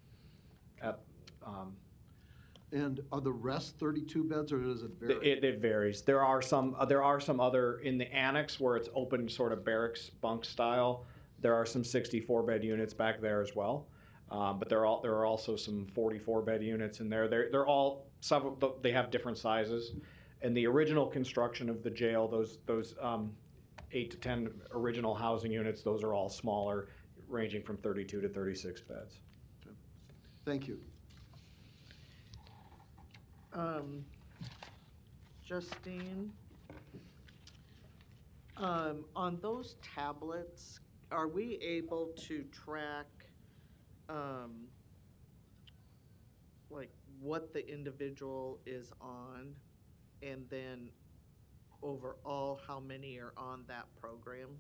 And are the rest 32 beds, or does it vary? It varies. There are some other in the annex where it's open, sort of barracks bunk style. There are some 64-bed units back there as well, but there are also some 44-bed units in there. They're all they have different sizes. And the original construction of the jail, those 8 to 10 original housing units, those are all smaller, ranging from 32 to 36 beds. Okay. Thank you. Justine, on those tablets, are we able to track, like, what the individual is on, and then overall, how many are on that program?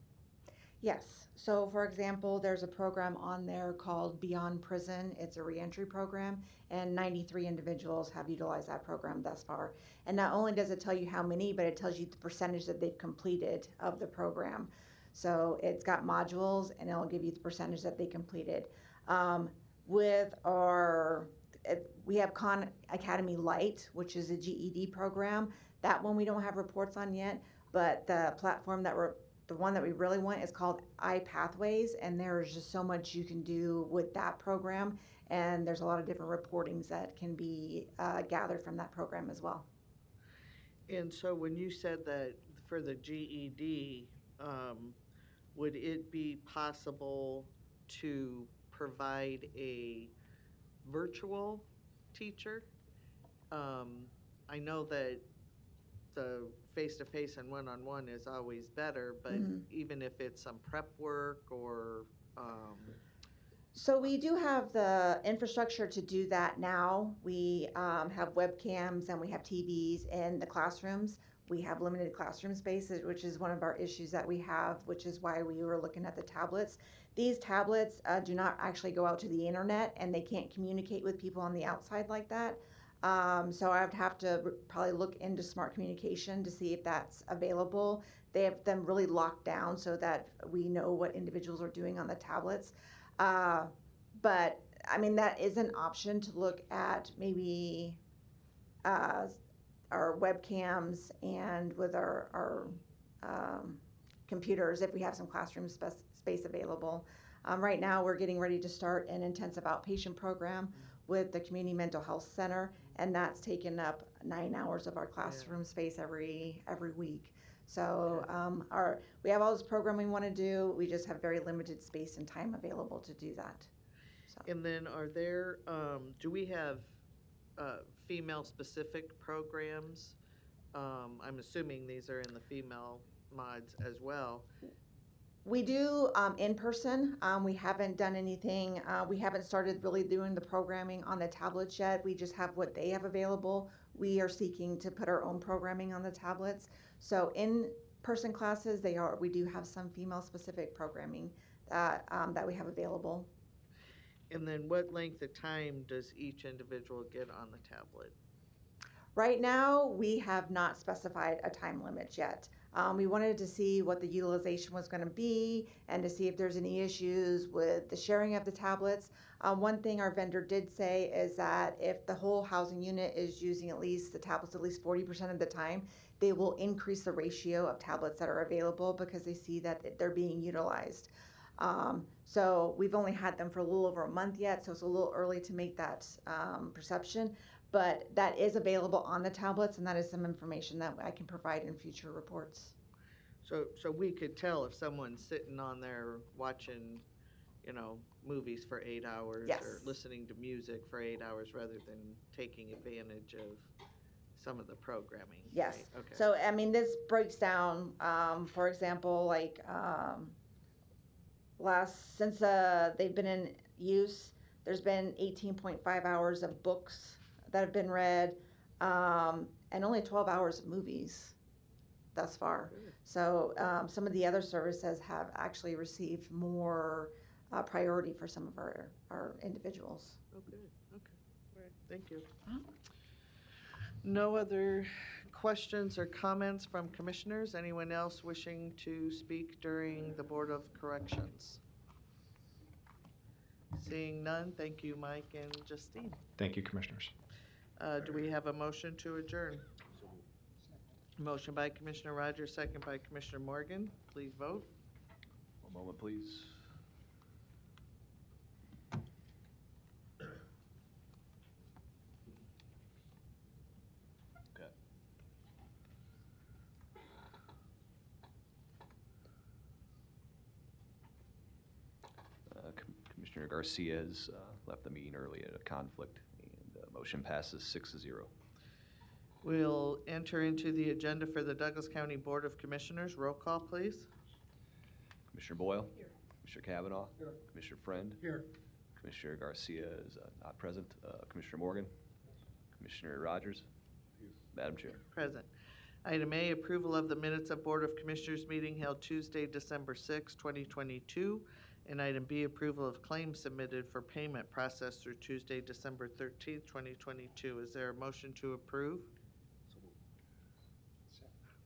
Yes. So for example, there's a program on there called Beyond Prison. It's a reentry program, and 93 individuals have utilized that program thus far. And not only does it tell you how many, but it tells you the percentage that they've completed of the program. So it's got modules, and it'll give you the percentage that they completed. We have Khan Academy Lite, which is a GED program. That one we don't have reports on yet, but the platform the one that we really want is called iPathways, and there's just so much you can do with that program, and there's a lot of different reportings that can be gathered from that program as well. And so when you said that for the GED, would it be possible to provide a virtual teacher? I know that the face-to-face and one-on-one is always better, but even if it's some prep work or So we do have the infrastructure to do that now. We have webcams and we have TVs in the classrooms. We have limited classroom spaces, which is one of our issues that we have, which is why we were looking at the tablets. These tablets do not actually go out to the internet, and they can't communicate with people on the outside like that. So I would have to probably look into smart communication to see if that's available. They have them really locked down so that we know what individuals are doing on the tablets. But I mean, that is an option to look at maybe our webcams and with our computers if we have some classroom space available. Right now, we're getting ready to start an intensive outpatient program with the Community Mental Health Center, and that's taken up 9 hours of our classroom space every week. So we have all this programming we want to do. We just have very limited space and time available to do that. So. And then are there, do we have female-specific programs? I'm assuming these are in the female mods as well. We do in person. We haven't done anything. We haven't started really doing the programming on the tablets yet. We just have what they have available. We are seeking to put our own programming on the tablets. So in-person classes, we do have some female-specific programming that we have available. And then what length of time does each individual get on the tablet? Right now, we have not specified a time limit yet. We wanted to see what the utilization was going to be and to see if there's any issues with the sharing of the tablets. One thing our vendor did say is that if the whole housing unit is using the tablets at least 40% of the time, they will increase the ratio of tablets that are available because they see that they're being utilized. So we've only had them for a little over a month yet, so it's a little early to make that perception. But that is available on the tablets, and that is some information that I can provide in future reports. So we could tell if someone's sitting on there watching, movies for 8 hours. Yes. Or listening to music for 8 hours rather than taking advantage of some of the programming. Yes. Right? Okay. So, I mean, this breaks down, for example, like since they've been in use, there's been 18.5 hours of books that have been read, and only 12 hours of movies thus far. So some of the other services have actually received more priority for some of our individuals. Okay. All right, thank you. No other questions or comments from commissioners? Anyone else wishing to speak during the Board of Corrections? Seeing none, thank you, Mike and Justine. Thank you, Commissioners. Do we have a motion to adjourn? Motion by Commissioner Rogers, second by Commissioner Morgan. Please vote. One moment, please. Okay. Commissioner Garcia has left the meeting early at a conflict, and motion passes 6-0. We'll enter into the agenda for the Douglas County Board of Commissioners. Roll call, please. Commissioner Boyle? Here. Commissioner Kavanaugh? Here. Commissioner Friend? Here. Commissioner Garcia is not present. Commissioner Morgan? Commissioner Rogers? Madam Chair. Present. Item A, approval of the minutes of Board of Commissioners meeting held Tuesday, December 6, 2022. And item B, approval of claims submitted for payment processed through Tuesday, December 13, 2022. Is there a motion to approve?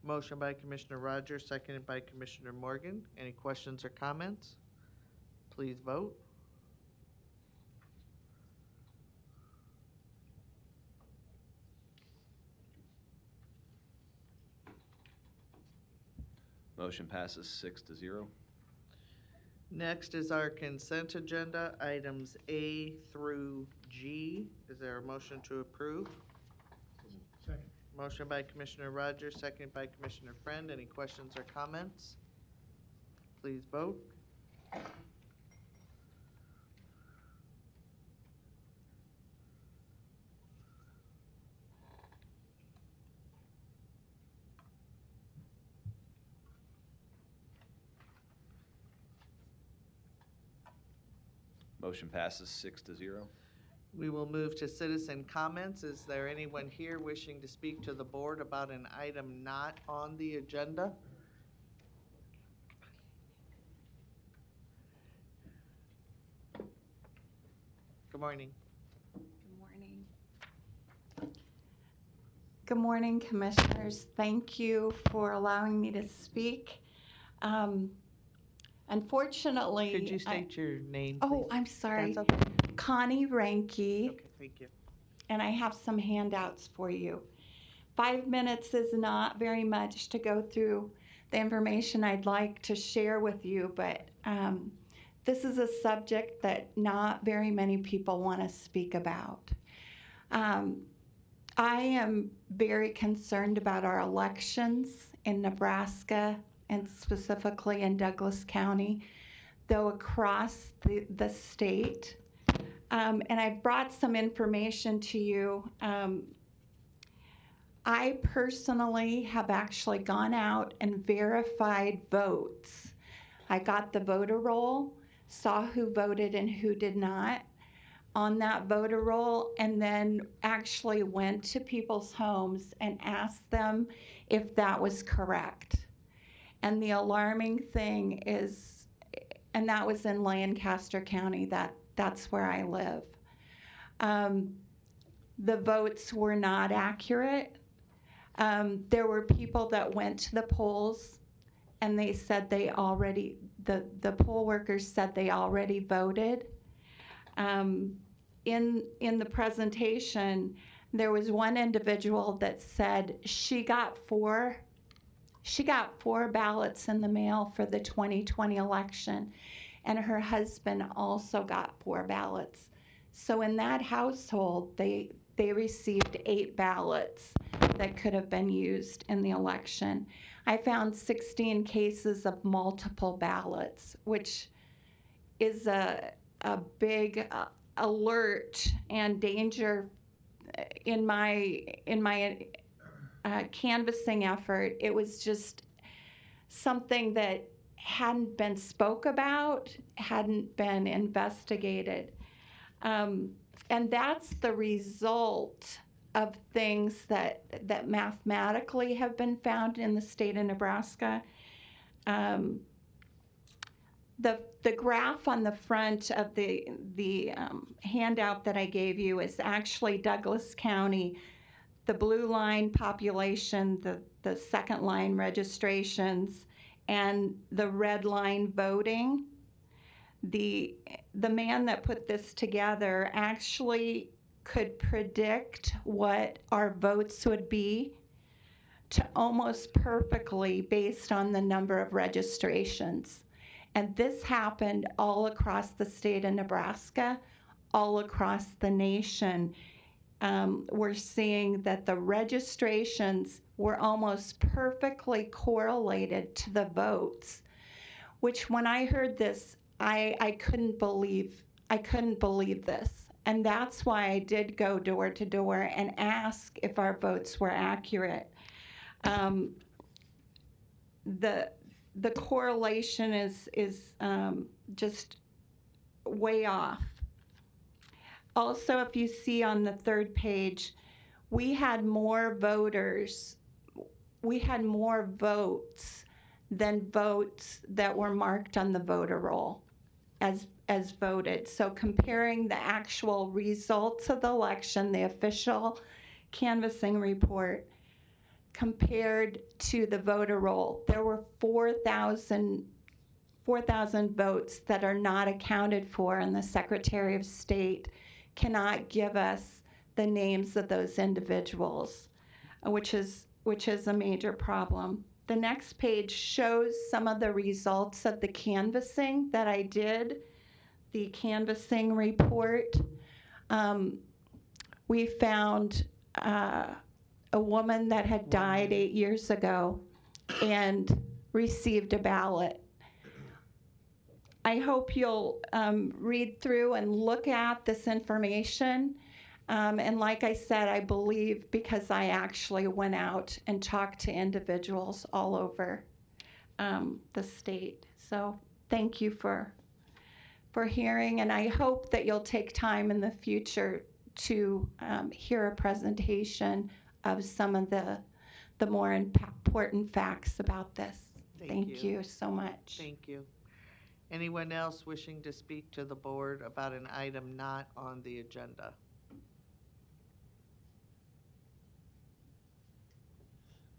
Motion by Commissioner Rogers, seconded by Commissioner Morgan. Any questions or comments? Please vote. Motion passes 6-0. Next is our consent agenda, items A through G. Is there a motion to approve? Second. Motion by Commissioner Rogers, second by Commissioner Friend. Any questions or comments? Please vote. Motion passes 6-0. We will move to citizen comments. Is there anyone here wishing to speak to the board about an item not on the agenda? Good morning. Good morning. Good morning, Commissioners. Thank you for allowing me to speak. Unfortunately, Could you state your name, Oh, please? I'm sorry. That's okay. Connie Ranke, Okay, thank you. and I have some handouts for you. 5 minutes is not very much to go through the information I'd like to share with you, but this is a subject that not very many people want to speak about. I am very concerned about our elections in Nebraska and specifically in Douglas County, though across the state. And I've brought some information to you. I personally have actually gone out and verified votes. I got the voter roll, saw who voted and who did not on that voter roll, and then actually went to people's homes and asked them if that was correct. And the alarming thing is, and that was in Lancaster County, that's where I live. The votes were not accurate. There were people that went to the polls and they said they already, the poll workers said they already voted. In the presentation, there was one individual that said she got four ballots in the mail for the 2020 election, and her husband also got 4 ballots. So in that household, they received 8 ballots that could have been used in the election. I found 16 cases of multiple ballots, which is a big alert and danger in my canvassing effort. It was just something that hadn't been spoke about, hadn't been investigated. And that's the result of things that mathematically have been found in the state of Nebraska. The graph on the front of the handout that I gave you is actually Douglas County, the blue line population, the second line registrations, and the red line voting. The man that put this together actually could predict what our votes would be to almost perfectly based on the number of registrations. And this happened all across the state of Nebraska, all across the nation. We're seeing that the registrations were almost perfectly correlated to the votes, which when I heard this, I couldn't believe this. And that's why I did go door to door and ask if our votes were accurate. The correlation is just way off. Also, if you see on the third page, we had more votes than votes that were marked on the voter roll as voted. So comparing the actual results of the election, the official canvassing report, compared to the voter roll, there were 4,000 votes that are not accounted for, and the Secretary of State cannot give us the names of those individuals, which is a major problem. The next page shows some of the results of the canvassing that I did, the canvassing report. We found a woman that had died 8 years ago and received a ballot. I hope you'll read through and look at this information. And like I said, I believe because I actually went out and talked to individuals all over the state. So thank you for hearing, and I hope that you'll take time in the future to hear a presentation of some of the more important facts about this. Thank you so much. Thank you. Anyone else wishing to speak to the board about an item not on the agenda?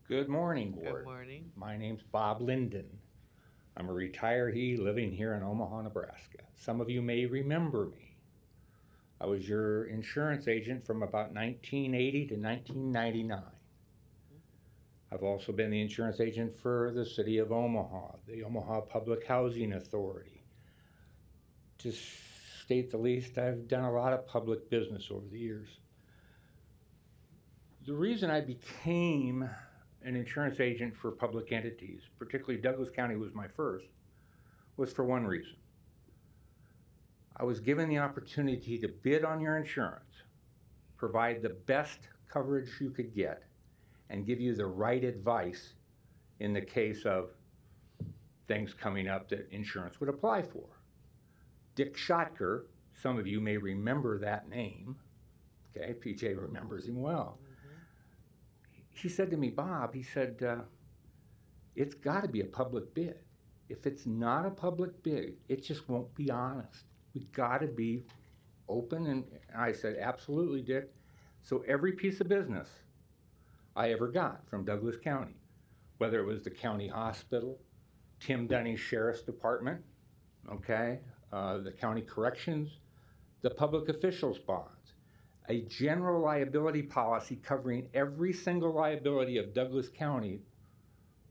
Good morning, Board. Good morning. My name's Bob Linden. I'm a retiree living here in Omaha, Nebraska. Some of you may remember me. I was your insurance agent from about 1980 to 1999. I've also been the insurance agent for the city of Omaha, the Omaha Public Housing Authority, to state the least. I've done a lot of public business over the years. The reason I became an insurance agent for public entities, particularly Douglas County was my first, was for one reason. I was given the opportunity to bid on your insurance, provide the best coverage you could get, and give you the right advice in the case of things coming up that insurance would apply for. Dick Schottker, some of you may remember that name. Okay, PJ remembers him well. He said to me, Bob, he said, it's got to be a public bid. If it's not a public bid, it just won't be honest. We got to be open. And I said, absolutely, Dick. So every piece of business I ever got from Douglas County, whether it was the county hospital, Tim Dunny's Sheriff's Department, okay, the county corrections, the public officials bonds, a general liability policy covering every single liability of Douglas County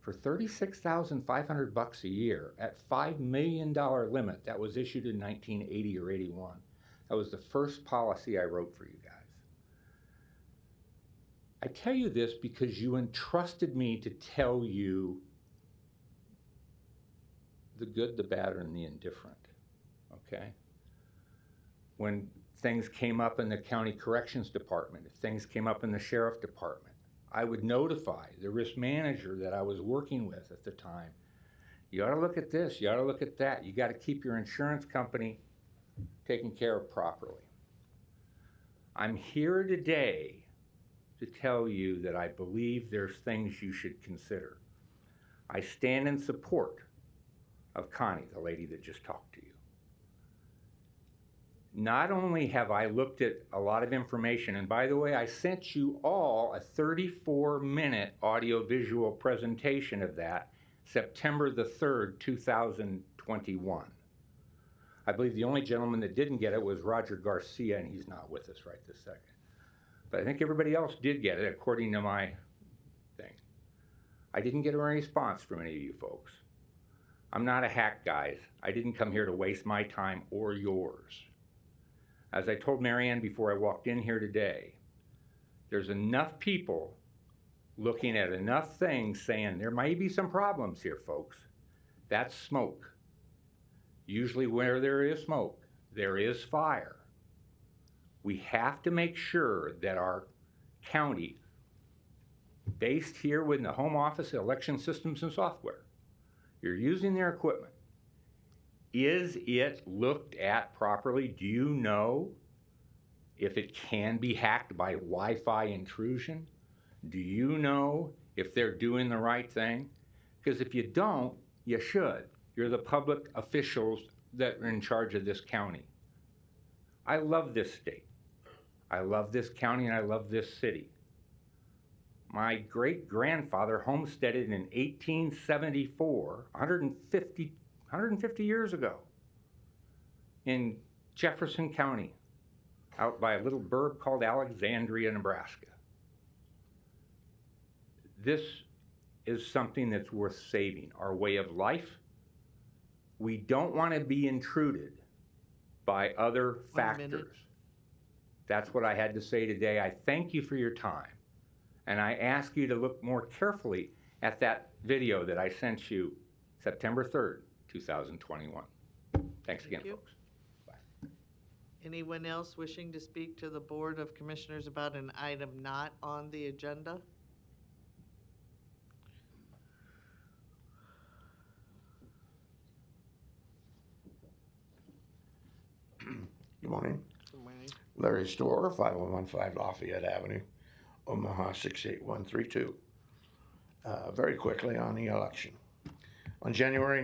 for $36,500 a year at $5 million limit that was issued in 1980 or 81. That was the first policy I wrote for you guys. I tell you this because you entrusted me to tell you the good, the bad, and the indifferent, okay? When things came up in the county corrections department, if things came up in the sheriff department, I would notify the risk manager that I was working with at the time. You ought to look at this, you ought to look at that. You got to keep your insurance company taken care of properly. I'm here today to tell you that I believe there's things you should consider. I stand in support of Connie, the lady that just talked to you. Not only have I looked at a lot of information, and by the way, I sent you all a 34-minute audio-visual presentation of that, September the 3rd, 2021. I believe the only gentleman that didn't get it was Roger Garcia, and he's not with us right this second. But I think everybody else did get it, according to my thing. I didn't get a response from any of you folks. I'm not a hack, guys. I didn't come here to waste my time or yours. As I told Marianne before I walked in here today, there's enough people looking at enough things saying there may be some problems here, folks. That's smoke. Usually where there is smoke, there is fire. We have to make sure that our county, based here within the home office, election systems and software, you're using their equipment. Is it looked at properly? Do you know if it can be hacked by Wi-Fi intrusion? Do you know if they're doing the right thing? Because if you don't, you should. You're the public officials that are in charge of this county. I love this state. I love this county and I love this city. My great-grandfather homesteaded in 1874, 150 years ago, in Jefferson County, out by a little burg called Alexandria, Nebraska. This is something that's worth saving, our way of life. We don't want to be intruded by other factors. That's what I had to say today. I thank you for your time. And I ask you to look more carefully at that video that I sent you September 3rd, 2021. Thanks again, folks. Bye. Anyone else wishing to speak to the Board of Commissioners about an item not on the agenda? Good morning. Good morning. Larry Storr, 5115 Lafayette Avenue, Omaha 68132. Very quickly on the election. On December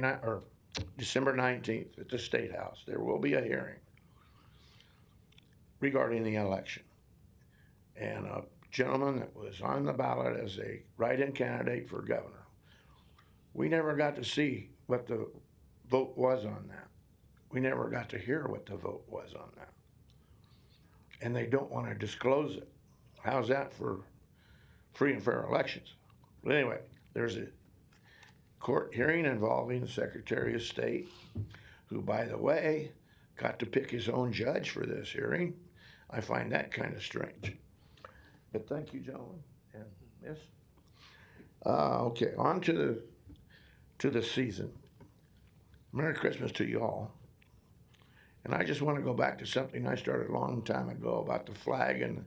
19th at the State House, there will be a hearing regarding the election. And a gentleman that was on the ballot as a write-in candidate for governor, we never got to see what the vote was on that. We never got to hear what the vote was on that. And they don't want to disclose it. How's that for free and fair elections? But anyway, there's a court hearing involving the Secretary of State, who, by the way, got to pick his own judge for this hearing. I find that kind of strange. But thank you, gentlemen and miss. Okay, on to the season. Merry Christmas to you all. And I just want to go back to something I started a long time ago about the flag and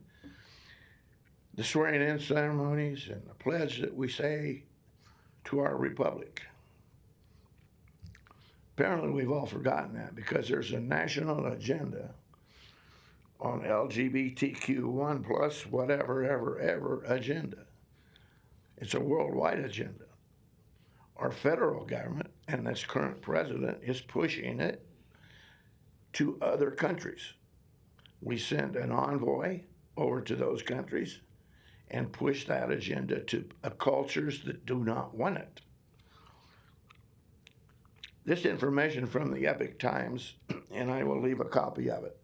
the swearing-in ceremonies and the pledge that we say to our republic. Apparently, we've all forgotten that because there's a national agenda on LGBTQ1 plus whatever, ever agenda. It's a worldwide agenda. Our federal government and this current president is pushing it to other countries. We send an envoy over to those countries and push that agenda to cultures that do not want it. This information from the Epic Times, and I will leave a copy of it.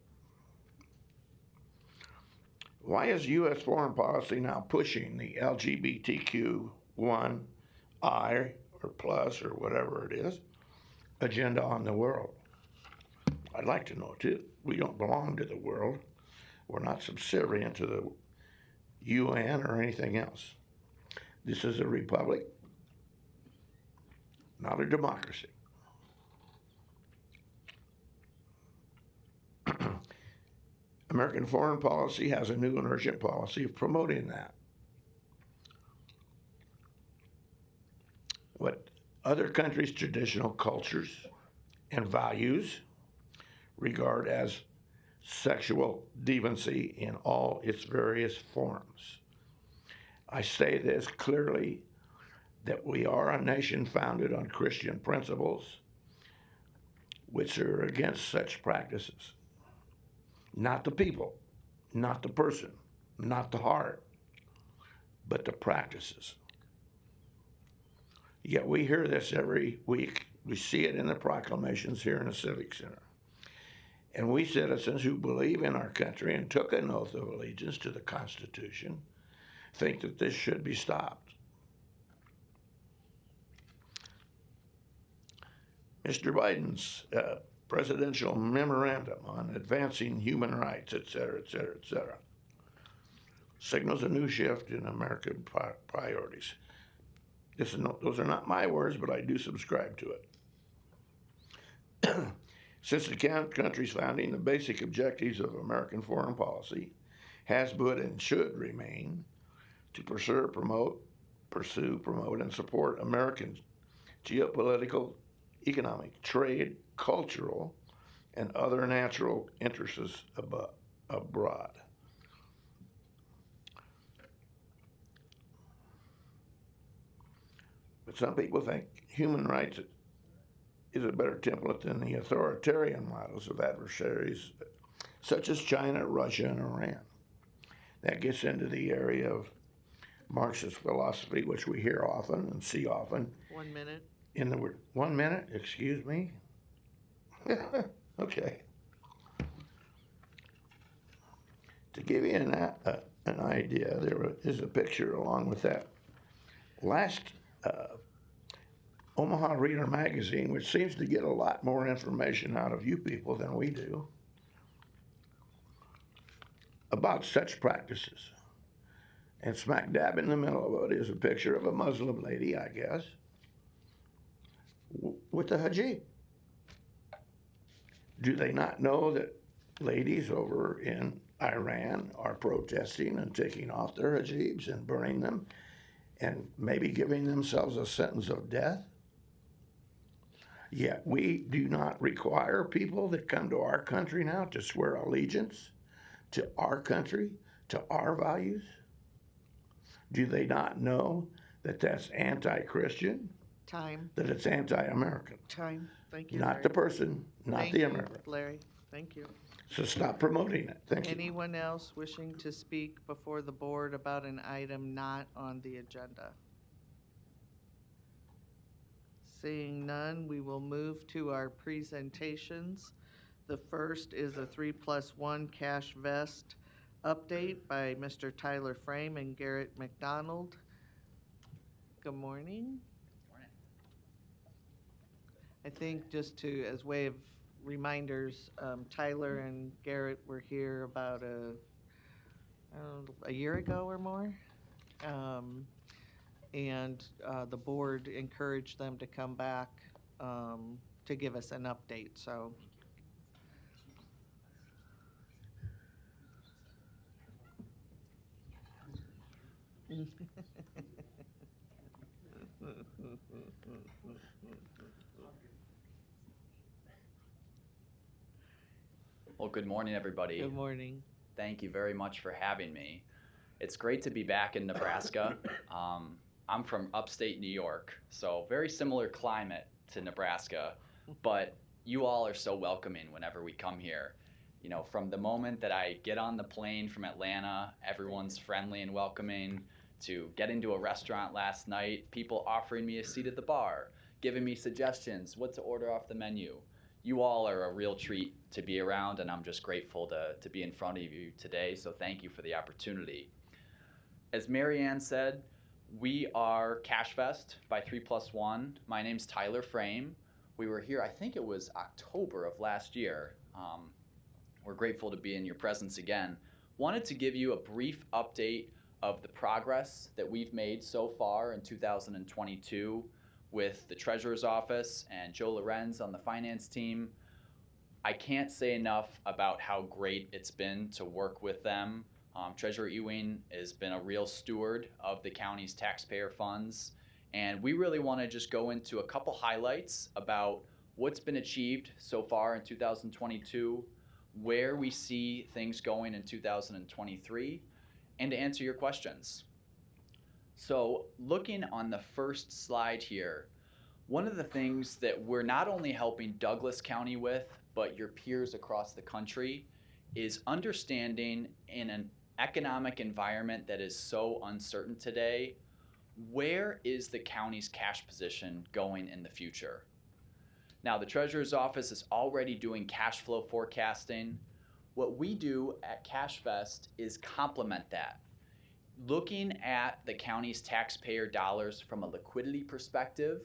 Why is U.S. foreign policy now pushing the LGBTQ1I or plus or whatever it is agenda on the world? I'd like to know too. We don't belong to the world. We're not subservient to the UN or anything else. This is a republic, not a democracy. American foreign policy has a new and urgent policy of promoting that. What other countries' traditional cultures and values regard as sexual deviancy in all its various forms. I say this clearly that we are a nation founded on Christian principles which are against such practices. Not the people, not the person, not the heart, but the practices. Yet we hear this every week. We see it in the proclamations here in the Civic Center. And we citizens who believe in our country and took an oath of allegiance to the Constitution think that this should be stopped. Mr. Biden's presidential memorandum on advancing human rights, et cetera, signals a new shift in American priorities. Those are not my words, but I do subscribe to it. Since the country's founding, the basic objectives of American foreign policy has been and should remain to pursue, promote, and support American geopolitical, economic, trade, cultural, and other natural interests abroad. But some people think human rights is a better template than the authoritarian models of adversaries such as China, Russia, and Iran. That gets into the area of Marxist philosophy, which we hear often and see often. 1 minute. In the word, 1 minute, excuse me? Okay. To give you an idea, there is a picture along with that. Last Omaha Reader magazine, which seems to get a lot more information out of you people than we do, about such practices. And smack dab in the middle of it is a picture of a Muslim lady, I guess, with the hijab. Do they not know that ladies over in Iran are protesting and taking off their hijabs and burning them and maybe giving themselves a sentence of death? Yet we do not require people that come to our country now to swear allegiance to our country, to our values. Do they not know that that's anti-Christian? Time. That it's anti-American? Time. Thank you, Not Larry. the person, not Thank the you, American. Larry, thank you. So stop promoting it. Thank you. Anyone else wishing to speak before the board about an item not on the agenda? Seeing none, we will move to our presentations. The first is a 3+1 cash vest update by Mr. Tyler Frame and Garrett McDonald. Good morning. I think just to, as way of reminders, Tyler and Garrett were here about a year ago or more. And the board encouraged them to come back to give us an update, so. Well, good morning, everybody. Good morning. Thank you very much for having me. It's great to be back in Nebraska. I'm from upstate New York, so very similar climate to Nebraska, but you all are so welcoming whenever we come here. You know, from the moment that I get on the plane from Atlanta, everyone's friendly and welcoming, to get into a restaurant last night, people offering me a seat at the bar, giving me suggestions, what to order off the menu. You all are a real treat to be around, and I'm just grateful to be in front of you today, so thank you for the opportunity. As Marianne said, we are CashFest by 3+1. My name's Tyler Frame. We were here, I think it was October of last year. We're grateful to be in your presence again. Wanted to give you a brief update of the progress that we've made so far in 2022 with the Treasurer's Office and Joe Lorenz on the finance team. I can't say enough about how great it's been to work with them. Treasurer Ewing has been a real steward of the county's taxpayer funds, and we really want to just go into a couple highlights about what's been achieved so far in 2022, where we see things going in 2023, and to answer your questions. So looking on the first slide here, one of the things that we're not only helping Douglas County with, but your peers across the country, is understanding in an economic environment that is so uncertain today, where is the county's cash position going in the future? Now, the Treasurer's Office is already doing cash flow forecasting. What we do at CashFest is complement that. Looking at the county's taxpayer dollars from a liquidity perspective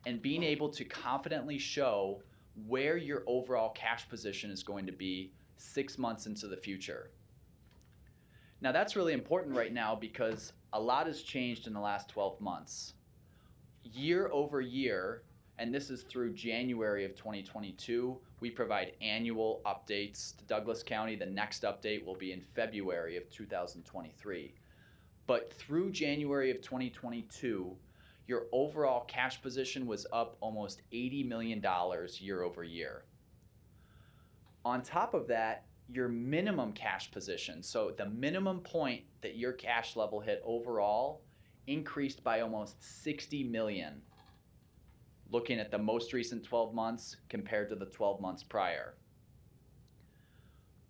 and being able to confidently show where your overall cash position is going to be 6 months into the future. Now, that's really important right now because a lot has changed in the last 12 months. Year over year, and this is through January of 2022, we provide annual updates to Douglas County. The next update will be in February of 2023. But through January of 2022, your overall cash position was up almost $80 million year over year. On top of that, your minimum cash position, so the minimum point that your cash level hit overall, increased by almost $60 million, looking at the most recent 12 months compared to the 12 months prior.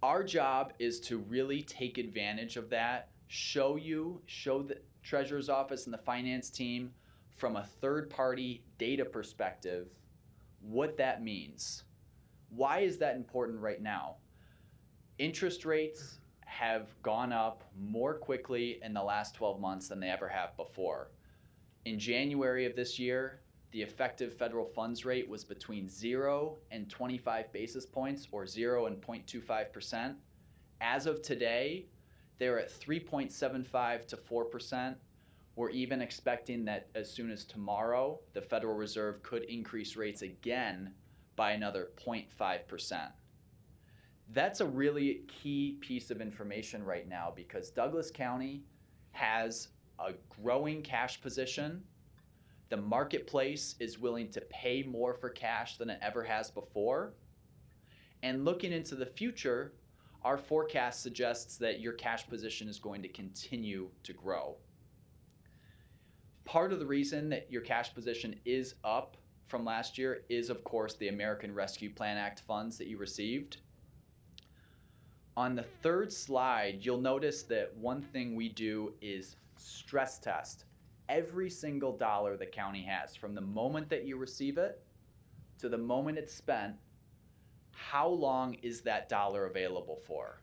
Our job is to really take advantage of that, show the Treasurer's Office and the finance team from a third-party data perspective what that means. Why is that important right now? Interest rates have gone up more quickly in the last 12 months than they ever have before. In January of this year, the effective federal funds rate was between 0 and 25 basis points, or 0 and 0.25%. As of today, they're at 3.75 to 4%. We're even expecting that as soon as tomorrow, the Federal Reserve could increase rates again by another 0.5%. That's a really key piece of information right now because Douglas County has a growing cash position. The marketplace is willing to pay more for cash than it ever has before. And looking into the future, our forecast suggests that your cash position is going to continue to grow. Part of the reason that your cash position is up from last year is, of course, the American Rescue Plan Act funds that you received. On the third slide, you'll notice that one thing we do is stress test every single dollar the county has. From the moment that you receive it to the moment it's spent, how long is that dollar available for?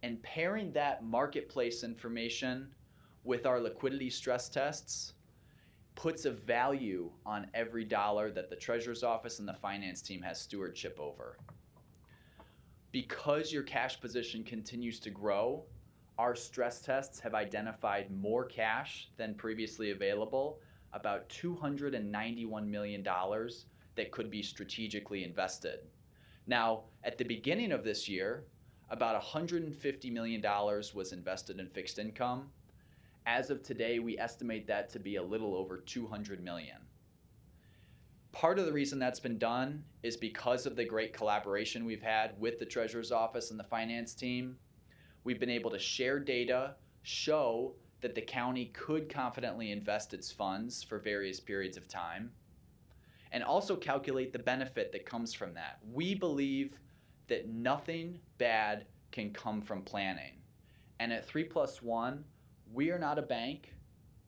And pairing that marketplace information with our liquidity stress tests, puts a value on every dollar that the Treasurer's Office and the finance team has stewardship over. Because your cash position continues to grow, our stress tests have identified more cash than previously available, about $291 million that could be strategically invested. Now, at the beginning of this year, about $150 million was invested in fixed income. As of today, we estimate that to be a little over $200 million. Part of the reason that's been done is because of the great collaboration we've had with the Treasurer's Office and the finance team. We've been able to share data, show that the county could confidently invest its funds for various periods of time, and also calculate the benefit that comes from that. We believe that nothing bad can come from planning. And at 3+1, we are not a bank,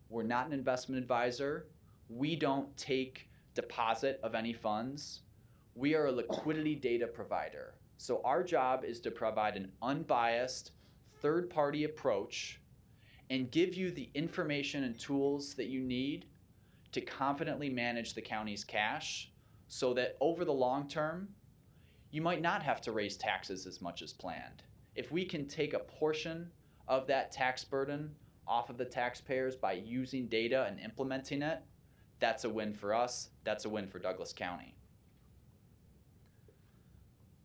we're not an investment advisor, we don't take deposit of any funds. We are a liquidity data provider. So our job is to provide an unbiased, third-party approach and give you the information and tools that you need to confidently manage the county's cash so that over the long term, you might not have to raise taxes as much as planned. If we can take a portion of that tax burden off of the taxpayers by using data and implementing it, that's a win for us, that's a win for Douglas County.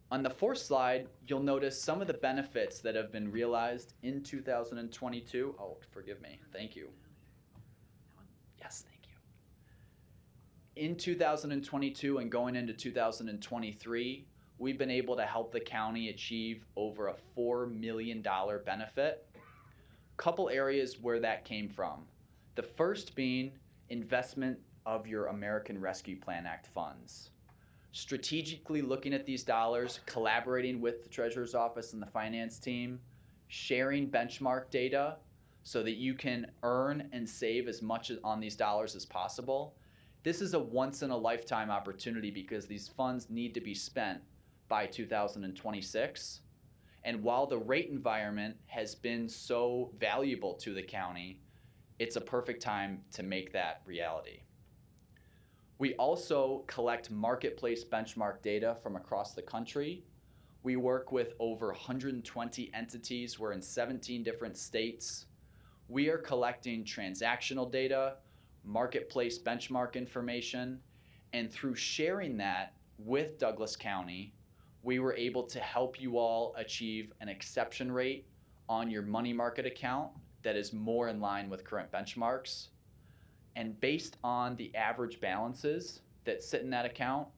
On the fourth slide, you'll notice some of the benefits that have been realized in 2022. Oh, forgive me, thank you. Yes, thank you. In 2022 and going into 2023, we've been able to help the county achieve over a $4 million benefit. Couple areas where that came from. The first being investment of your American Rescue Plan Act funds. Strategically looking at these dollars, collaborating with the Treasurer's Office and the finance team, sharing benchmark data so that you can earn and save as much on these dollars as possible. This is a once-in-a-lifetime opportunity because these funds need to be spent by 2026. And while the rate environment has been so valuable to the county, it's a perfect time to make that reality. We also collect marketplace benchmark data from across the country. We work with over 120 entities. We're in 17 different states. We are collecting transactional data, marketplace benchmark information, and through sharing that with Douglas County, we were able to help you all achieve an exception rate on your money market account that is more in line with current benchmarks. And based on the average balances that sit in that account,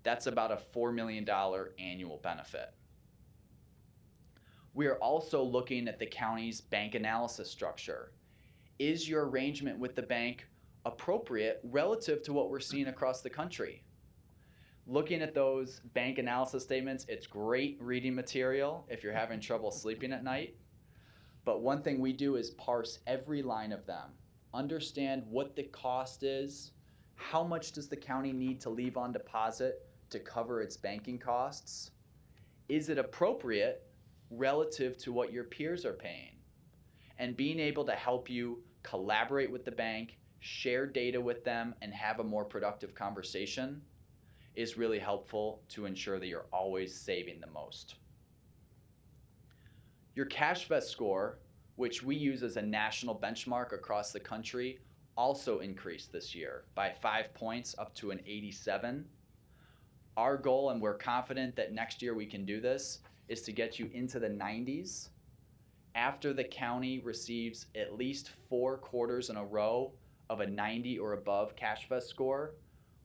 that's about a $4 million annual benefit. We are also looking at the county's bank analysis structure. Is your arrangement with the bank appropriate relative to what we're seeing across the country? Looking at those bank analysis statements, it's great reading material if you're having trouble sleeping at night. But one thing we do is parse every line of them, understand what the cost is, how much does the county need to leave on deposit to cover its banking costs, is it appropriate relative to what your peers are paying, and being able to help you collaborate with the bank, share data with them, and have a more productive conversation is really helpful to ensure that you're always saving the most. Your CashVest score, which we use as a national benchmark across the country, also increased this year by 5 points up to an 87. Our goal, and we're confident that next year we can do this, is to get you into the 90s. After the county receives at least 4 quarters in a row of a 90 or above CashVest score,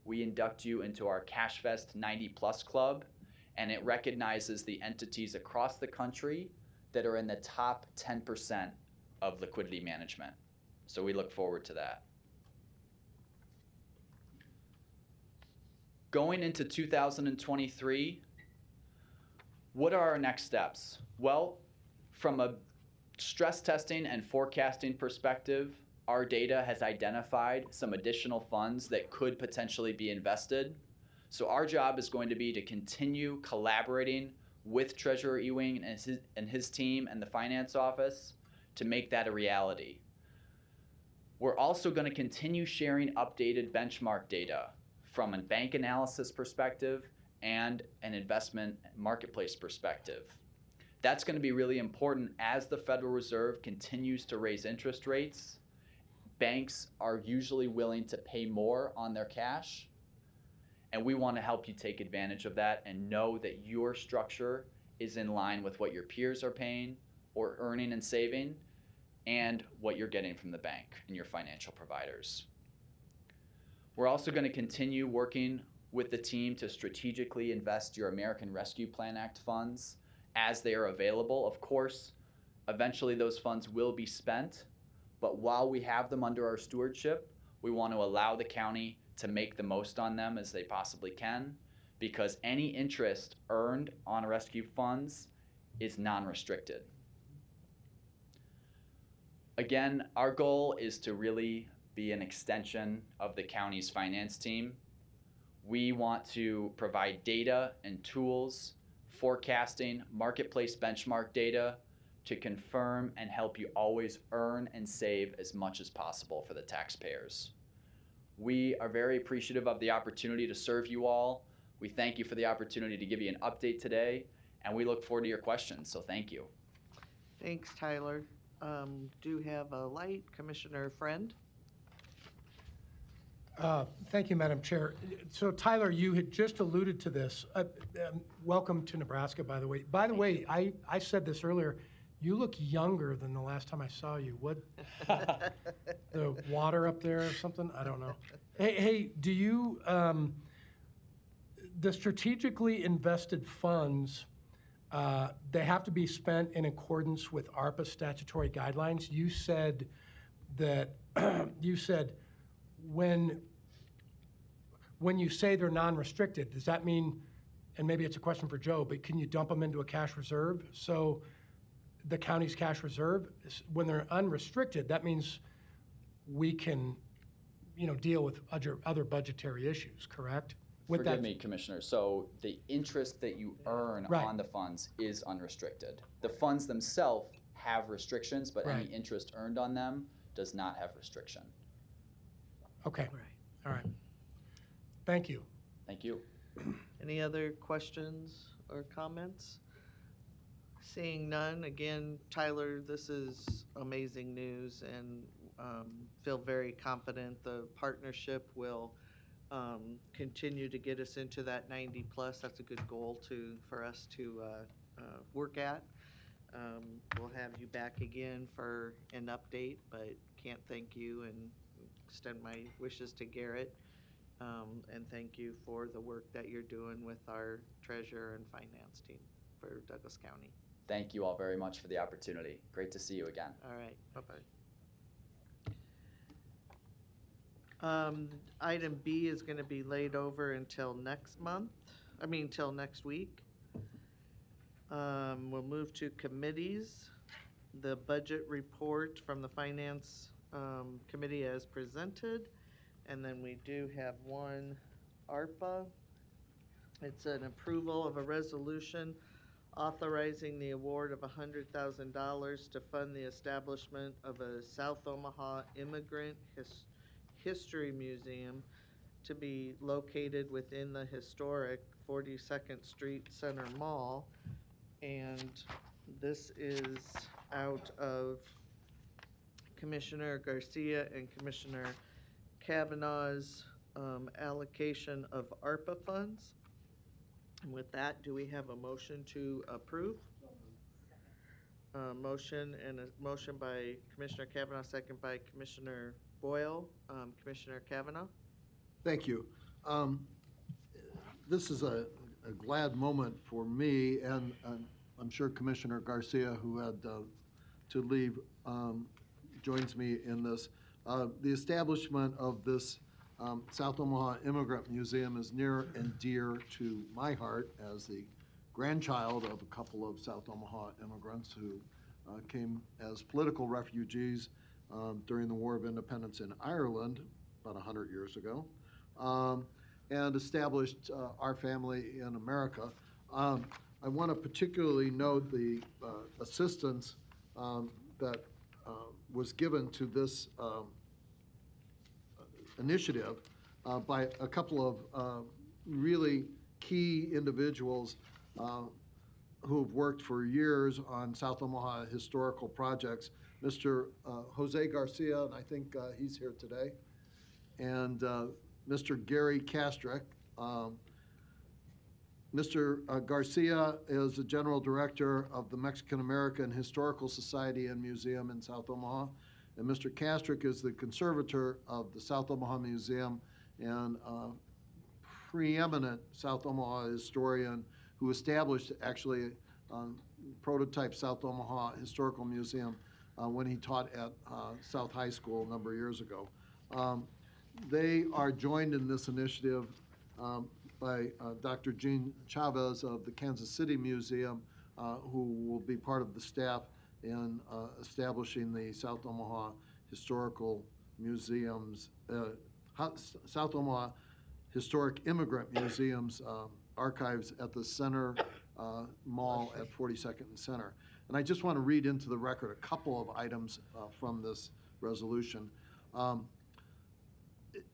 we induct you into our CashVest 90 Plus Club, and it recognizes the entities across the country that are in the top 10% of liquidity management. So we look forward to that. Going into 2023, what are our next steps? Well, from a stress testing and forecasting perspective, our data has identified some additional funds that could potentially be invested. So our job is going to be to continue collaborating with Treasurer Ewing and his team and the finance office to make that a reality. We're also going to continue sharing updated benchmark data from a bank analysis perspective and an investment marketplace perspective. That's going to be really important as the Federal Reserve continues to raise interest rates. Banks are usually willing to pay more on their cash, and we want to help you take advantage of that and know that your structure is in line with what your peers are paying or earning and saving and what you're getting from the bank and your financial providers. We're also going to continue working with the team to strategically invest your American Rescue Plan Act funds as they are available. Of course, eventually those funds will be spent, but while we have them under our stewardship, we want to allow the county to make the most on them as they possibly can, because any interest earned on rescue funds is non-restricted. Again, our goal is to really be an extension of the county's finance team. We want to provide data and tools, forecasting, marketplace benchmark data to confirm and help you always earn and save as much as possible for the taxpayers. We are very appreciative of the opportunity to serve you all. We thank you for the opportunity to give you an update today, and we look forward to your questions, so thank you. Thanks, Tyler. Do have a light, Commissioner Friend? Thank you, Madam Chair. So Tyler, you had just alluded to this. Welcome to Nebraska, by the way. By the way, I said this earlier. You look younger than the last time I saw you. What? The water up there or something? I don't know. Hey, do you, the strategically invested funds, they have to be spent in accordance with ARPA statutory guidelines. You said that, when you say they're non-restricted, does that mean, and maybe it's a question for Joe, but can you dump them into a cash reserve? So the county's cash reserve, when they're unrestricted, that means we can, deal with other budgetary issues, correct? Forgive me, Commissioner. So the interest that you earn Right. on the funds is unrestricted. The funds themselves have restrictions, but any interest earned on them does not have restriction. Okay. All right. Thank you. Thank you. Any other questions or comments? Seeing none, again, Tyler, this is amazing news, and feel very confident the partnership will continue to get us into that 90 plus. That's a good goal for us to work at. We'll have you back again for an update, but can't thank you and extend my wishes to Garrett. And thank you for the work that you're doing with our treasurer and finance team for Douglas County. Thank you all very much for the opportunity. Great to see you again. All right, bye-bye. Item B is going to be laid over until next week. We'll move to committees. The budget report from the Finance Committee as presented. And then we do have one ARPA. It's an approval of a resolution authorizing the award of $100,000 to fund the establishment of a South Omaha Immigrant History Museum to be located within the historic 42nd Street Center Mall. And this is out of Commissioner Garcia and Commissioner Kavanaugh's allocation of ARPA funds. And with that, do we have a motion to approve? Motion by Commissioner Kavanaugh, second by Commissioner Boyle. Commissioner Kavanaugh? Thank you. This is a glad moment for me, and I'm sure Commissioner Garcia, who had to leave, joins me in this. The establishment of this South Omaha Immigrant Museum is near and dear to my heart as the grandchild of a couple of South Omaha immigrants who came as political refugees during the War of Independence in Ireland about 100 years ago, and established our family in America. I want to particularly note the assistance that was given to this initiative by a couple of really key individuals who have worked for years on South Omaha historical projects. Mr. Jose Garcia, and I think he's here today, and Mr. Gary Kastrick. Mr. Garcia is the General Director of the Mexican American Historical Society and Museum in South Omaha, and Mr. Kastrick is the conservator of the South Omaha Museum and preeminent South Omaha historian who established actually prototype South Omaha Historical Museum when he taught at South High School a number of years ago. They are joined in this initiative by Dr. Jean Chavez of the Kansas City Museum, who will be part of the staff in establishing the South Omaha Historical Museums, South Omaha Historic Immigrant Museums archives at the Center Mall at 42nd and Center. And I just want to read into the record a couple of items from this resolution.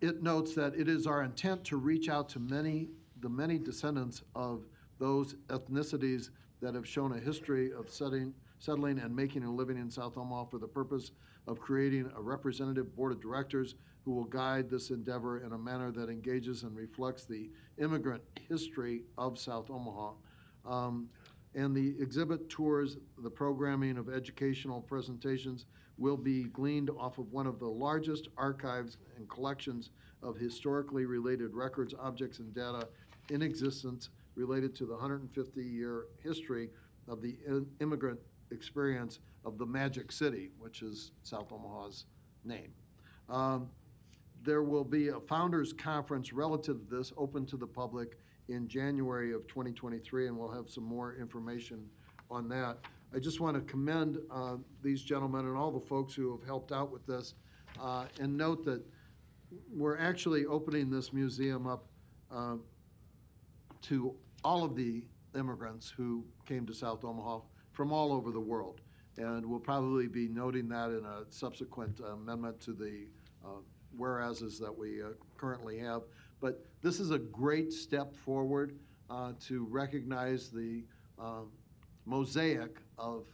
It notes that it is our intent to reach out to the many descendants of those ethnicities that have shown a history of settling and making a living in South Omaha for the purpose of creating a representative board of directors who will guide this endeavor in a manner that engages and reflects the immigrant history of South Omaha. And the exhibit tours, the programming of educational presentations will be gleaned off of one of the largest archives and collections of historically related records, objects, and data in existence related to the 150-year history of the immigrant experience of the Magic City, which is South Omaha's name. There will be a founders conference relative to this open to the public in January of 2023, and we'll have some more information on that. I just want to commend these gentlemen and all the folks who have helped out with this, and note that we're actually opening this museum up to all of the immigrants who came to South Omaha from all over the world. And we'll probably be noting that in a subsequent amendment to the whereases that we currently have. But this is a great step forward to recognize the mosaic of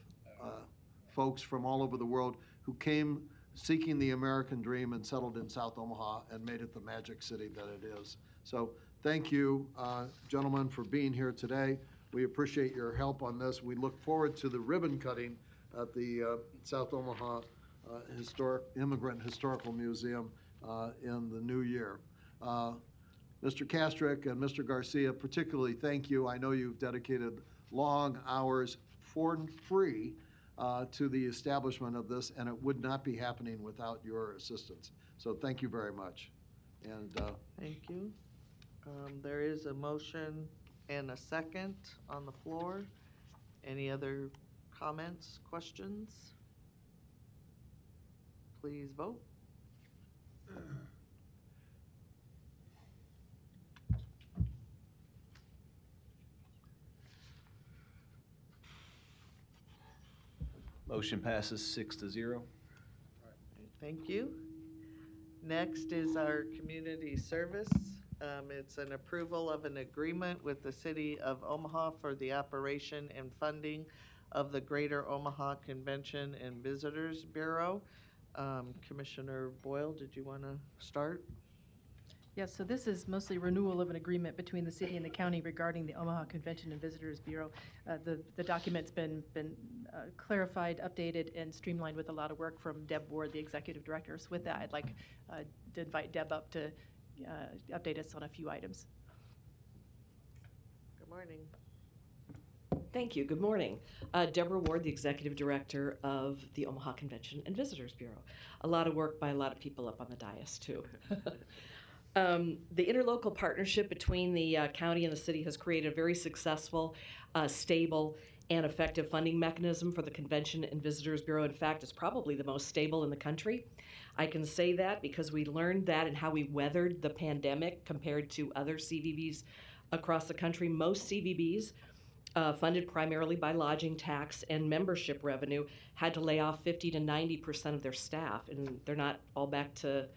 folks from all over the world who came seeking the American dream and settled in South Omaha and made it the magic city that it is. So thank you, gentlemen, for being here today. We appreciate your help on this. We look forward to the ribbon cutting at the South Omaha Immigrant Historical Museum in the new year. Mr. Kastrick and Mr. Garcia, particularly thank you. I know you've dedicated long hours for free to the establishment of this, and it would not be happening without your assistance. So thank you very much. And Thank you. There is a motion and a second on the floor. Any other comments, questions? Please vote. Motion passes 6-0. Thank you. Next is our community service. It's an approval of an agreement with the City of Omaha for the operation and funding of the Greater Omaha Convention and Visitors Bureau. Commissioner Boyle, did you want to start? Yes, so this is mostly renewal of an agreement between the city and the county regarding the Omaha Convention and Visitors Bureau. The document's been clarified, updated, and streamlined with a lot of work from Deb Ward, the executive director. So with that, I'd like to invite Deb up to update us on a few items. Good morning. Thank you. Good morning. Deborah Ward, the Executive Director of the Omaha Convention and Visitors Bureau. A lot of work by a lot of people up on the dais, too. The interlocal partnership between the county and the city has created a very successful, stable, and effective funding mechanism for the Convention and Visitors Bureau. In fact, it's probably the most stable in the country. I can say that because we learned that and how we weathered the pandemic compared to other CVBs across the country. Most CVBs, funded primarily by lodging tax and membership revenue, had to lay off 50 to 90% of their staff, and they're not all back to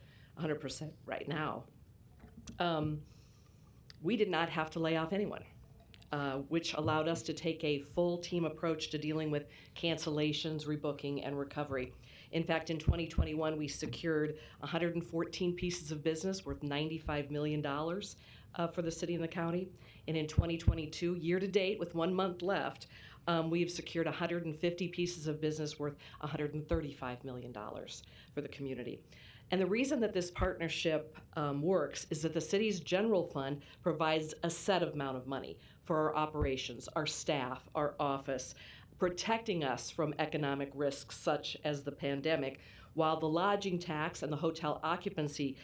100% right now. We did not have to lay off anyone, which allowed us to take a full team approach to dealing with cancellations, rebooking, and recovery. In fact, in 2021, we secured 114 pieces of business worth $95 million for the city and the county. And in 2022, year to date, with 1 month left, we have secured 150 pieces of business worth $135 million for the community. And the reason that this partnership works is that the city's general fund provides a set amount of money for our operations, our staff, our office, protecting us from economic risks such as the pandemic, while the lodging tax and the hotel occupancy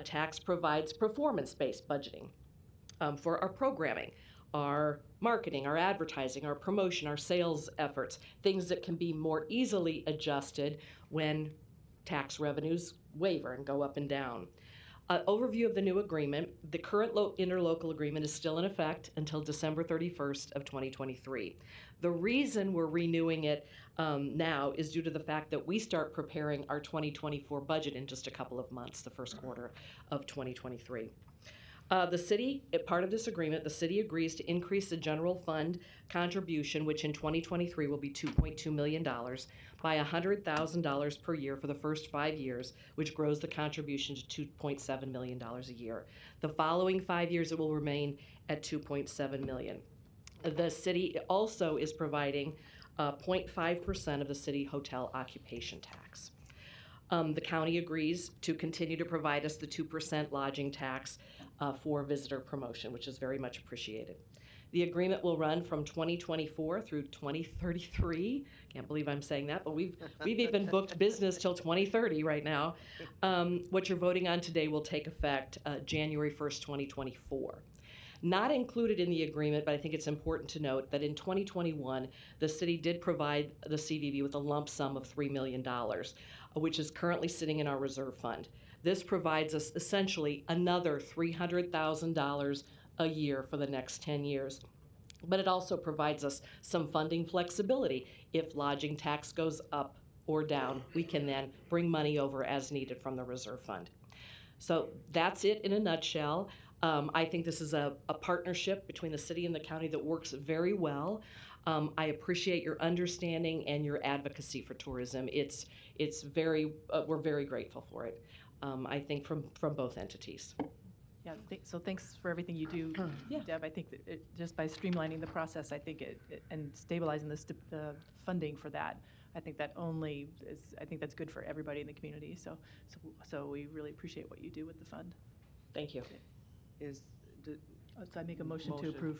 tax provides performance-based budgeting for our programming, our marketing, our advertising, our promotion, our sales efforts, things that can be more easily adjusted when tax revenues waver and go up and down. Overview of the new agreement. The current interlocal agreement is still in effect until December 31st of 2023. The reason we're renewing it now is due to the fact that we start preparing our 2024 budget in just a couple of months, the first quarter of 2023. The city, part of this agreement, the city agrees to increase the general fund contribution, which in 2023 will be $2.2 million, by $100,000 per year for the first 5 years, which grows the contribution to $2.7 million a year. The following 5 years, it will remain at $2.7 million. The city also is providing 0.5% of the city hotel occupation tax. The county agrees to continue to provide us the 2% lodging tax for visitor promotion, which is very much appreciated. The agreement will run from 2024 through 2033. Can't believe I'm saying that, but we've even booked business till 2030 right now. What you're voting on today will take effect January 1st, 2024. Not included in the agreement, but I think it's important to note that in 2021, the city did provide the CVB with a lump sum of $3 million, which is currently sitting in our reserve fund. This provides us essentially another $300,000 a year for the next 10 years. But it also provides us some funding flexibility. If lodging tax goes up or down, we can then bring money over as needed from the reserve fund. So that's it in a nutshell. I think this is a partnership between the city and the county that works very well. I appreciate your understanding and your advocacy for tourism. It's very, we're very grateful for it. I think from both entities. Yeah, so thanks for everything you do, Deb. I think that just by streamlining the process, I think and stabilizing the funding for that, I think that only is, I think that's good for everybody in the community. So we really appreciate what you do with the fund. Thank you. So I make a motion to approve.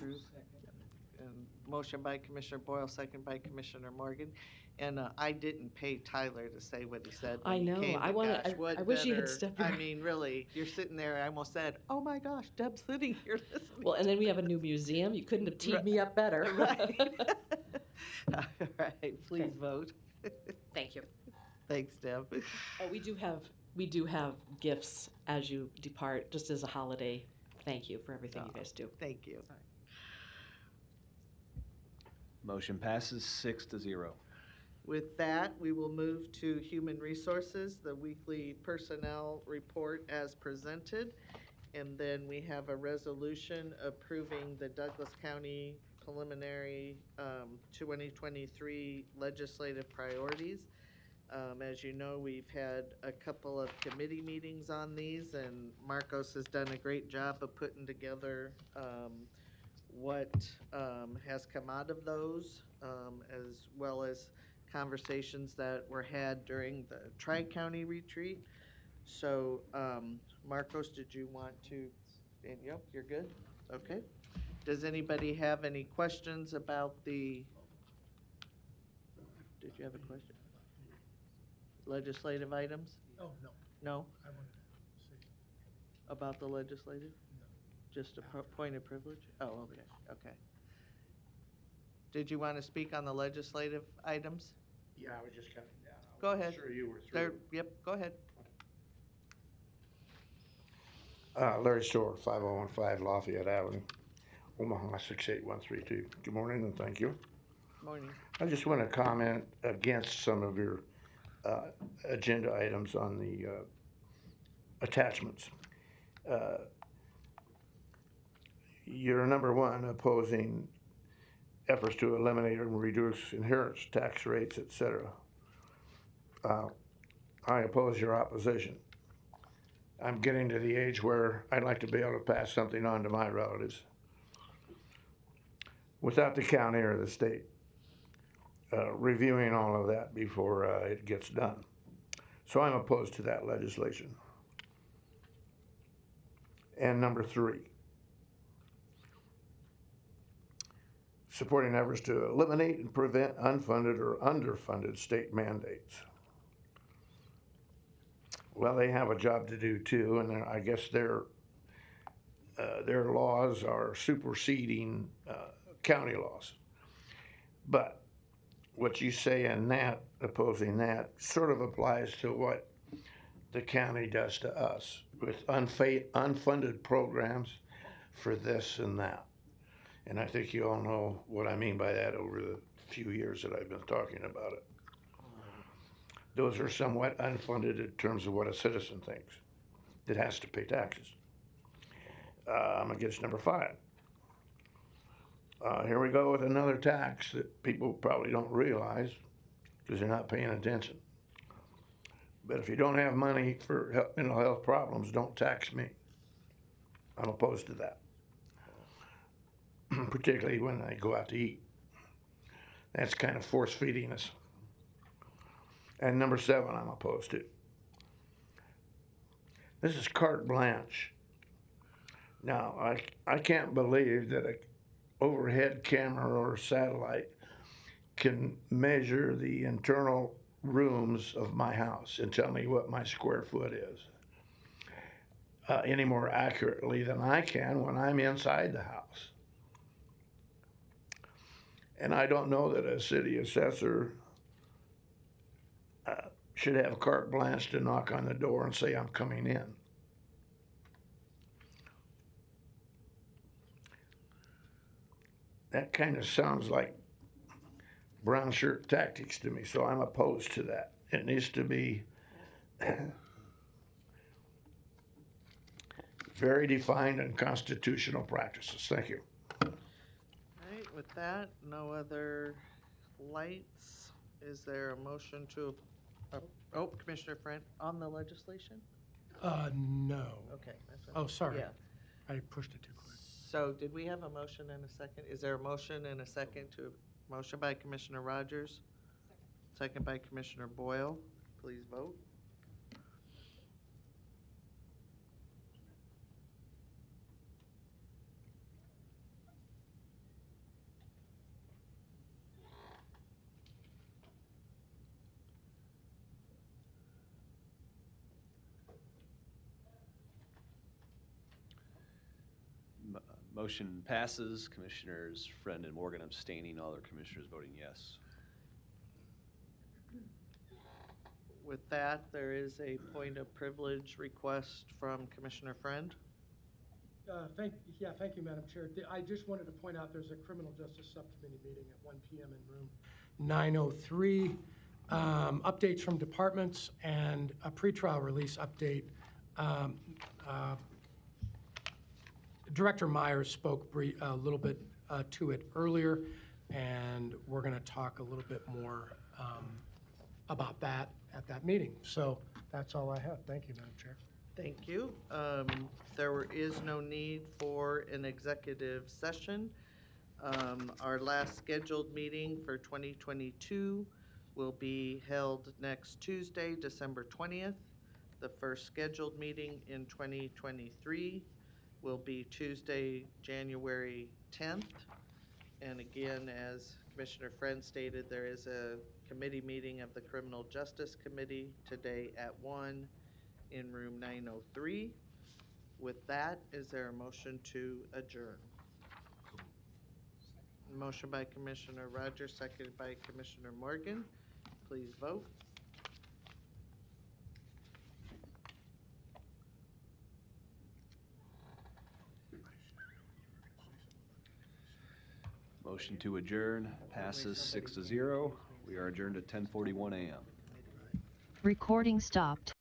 Motion by Commissioner Boyle, second by Commissioner Morgan. And I didn't pay Tyler to say what he said. I know. I wish you had stepped in. I mean, really, you're sitting there. I almost said, "Oh my gosh, Deb's sitting here listening." Well, and then we have a new museum. You couldn't have teed me up better. Right. All right. Please vote. Thank you. Thanks, Deb. Oh, we do have gifts as you depart, just as a holiday. Thank you for everything you guys do. Thank you. Motion passes 6-0. With that, we will move to Human Resources, the weekly personnel report as presented. And then we have a resolution approving the Douglas County preliminary 2023 legislative priorities. As you know, we've had a couple of committee meetings on these, and Marcos has done a great job of putting together what has come out of those, as well as conversations that were had during the Tri-County retreat. So, Marcos, did you want to stand? Yep, you're good? Okay. Does anybody have any questions about the, did you have a question? Legislative items? Oh, no. No? I wanted to say About the legislative? no. Just a point of privilege? Oh, okay, okay. Did you want to speak on the legislative items? Yeah, I was just coming down. Go ahead. Sure you were through. Yep, go ahead. Larry Shore, 5015 Lafayette Avenue, Omaha 68132. Good morning and thank you. Morning. I just want to comment against some of your agenda items on the attachments. You're number one, opposing efforts to eliminate and reduce inheritance tax rates, etc. I oppose your opposition. I'm getting to the age where I'd like to be able to pass something on to my relatives without the county or the state reviewing all of that before it gets done. So I'm opposed to that legislation. And number three, supporting efforts to eliminate and prevent unfunded or underfunded state mandates. Well, they have a job to do too, and I guess their laws are superseding county laws. But what you say in that, opposing that, sort of applies to what the county does to us with unfunded programs for this and that. And I think you all know what I mean by that over the few years that I've been talking about it. Those are somewhat unfunded in terms of what a citizen thinks that has to pay taxes. I'm against number 5. Here we go with another tax that people probably don't realize because they're not paying attention. But if you don't have money for mental health problems, don't tax me. I'm opposed to that, particularly when I go out to eat. That's kind of force feeding us. And number 7, I'm opposed to. This is carte blanche. Now, I can't believe that an overhead camera or satellite can measure the internal rooms of my house and tell me what my square foot is any more accurately than I can when I'm inside the house. And I don't know that a city assessor should have carte blanche to knock on the door and say, I'm coming in. That kind of sounds like brown shirt tactics to me, so I'm opposed to that. It needs to be very defined and constitutional practices. Thank you. All right, with that, no other lights. Is there a motion to, Commissioner Friend, on the legislation? No. Okay. That's what Oh, sorry. Yeah. I pushed it too quick. So did we have a motion and a second? Is there a motion and a second to, motion by Commissioner Rogers? Second by Commissioner Boyle. Please vote. Motion passes. Commissioners Friend and Morgan abstaining, all other commissioners voting yes. With that, there is a point of privilege request from Commissioner Friend. Thank you, Madam Chair. I just wanted to point out there's a Criminal Justice Subcommittee meeting at 1 p.m. in room 903. Updates from departments and a pretrial release update. Director Myers spoke a little bit to it earlier, and we're going to talk a little bit more about that at that meeting. So that's all I have. Thank you, Madam Chair. Thank you. There is no need for an executive session. Our last scheduled meeting for 2022 will be held next Tuesday, December 20th. The first scheduled meeting in 2023 will be Tuesday, January 10th. And again, as Commissioner Friend stated, there is a committee meeting of the Criminal Justice Committee today at 1 in room 903. With that, is there a motion to adjourn? Motion by Commissioner Rogers, seconded by Commissioner Morgan. Please vote. Motion to adjourn passes 6-0. We are adjourned at 10:41 a.m. Recording stopped.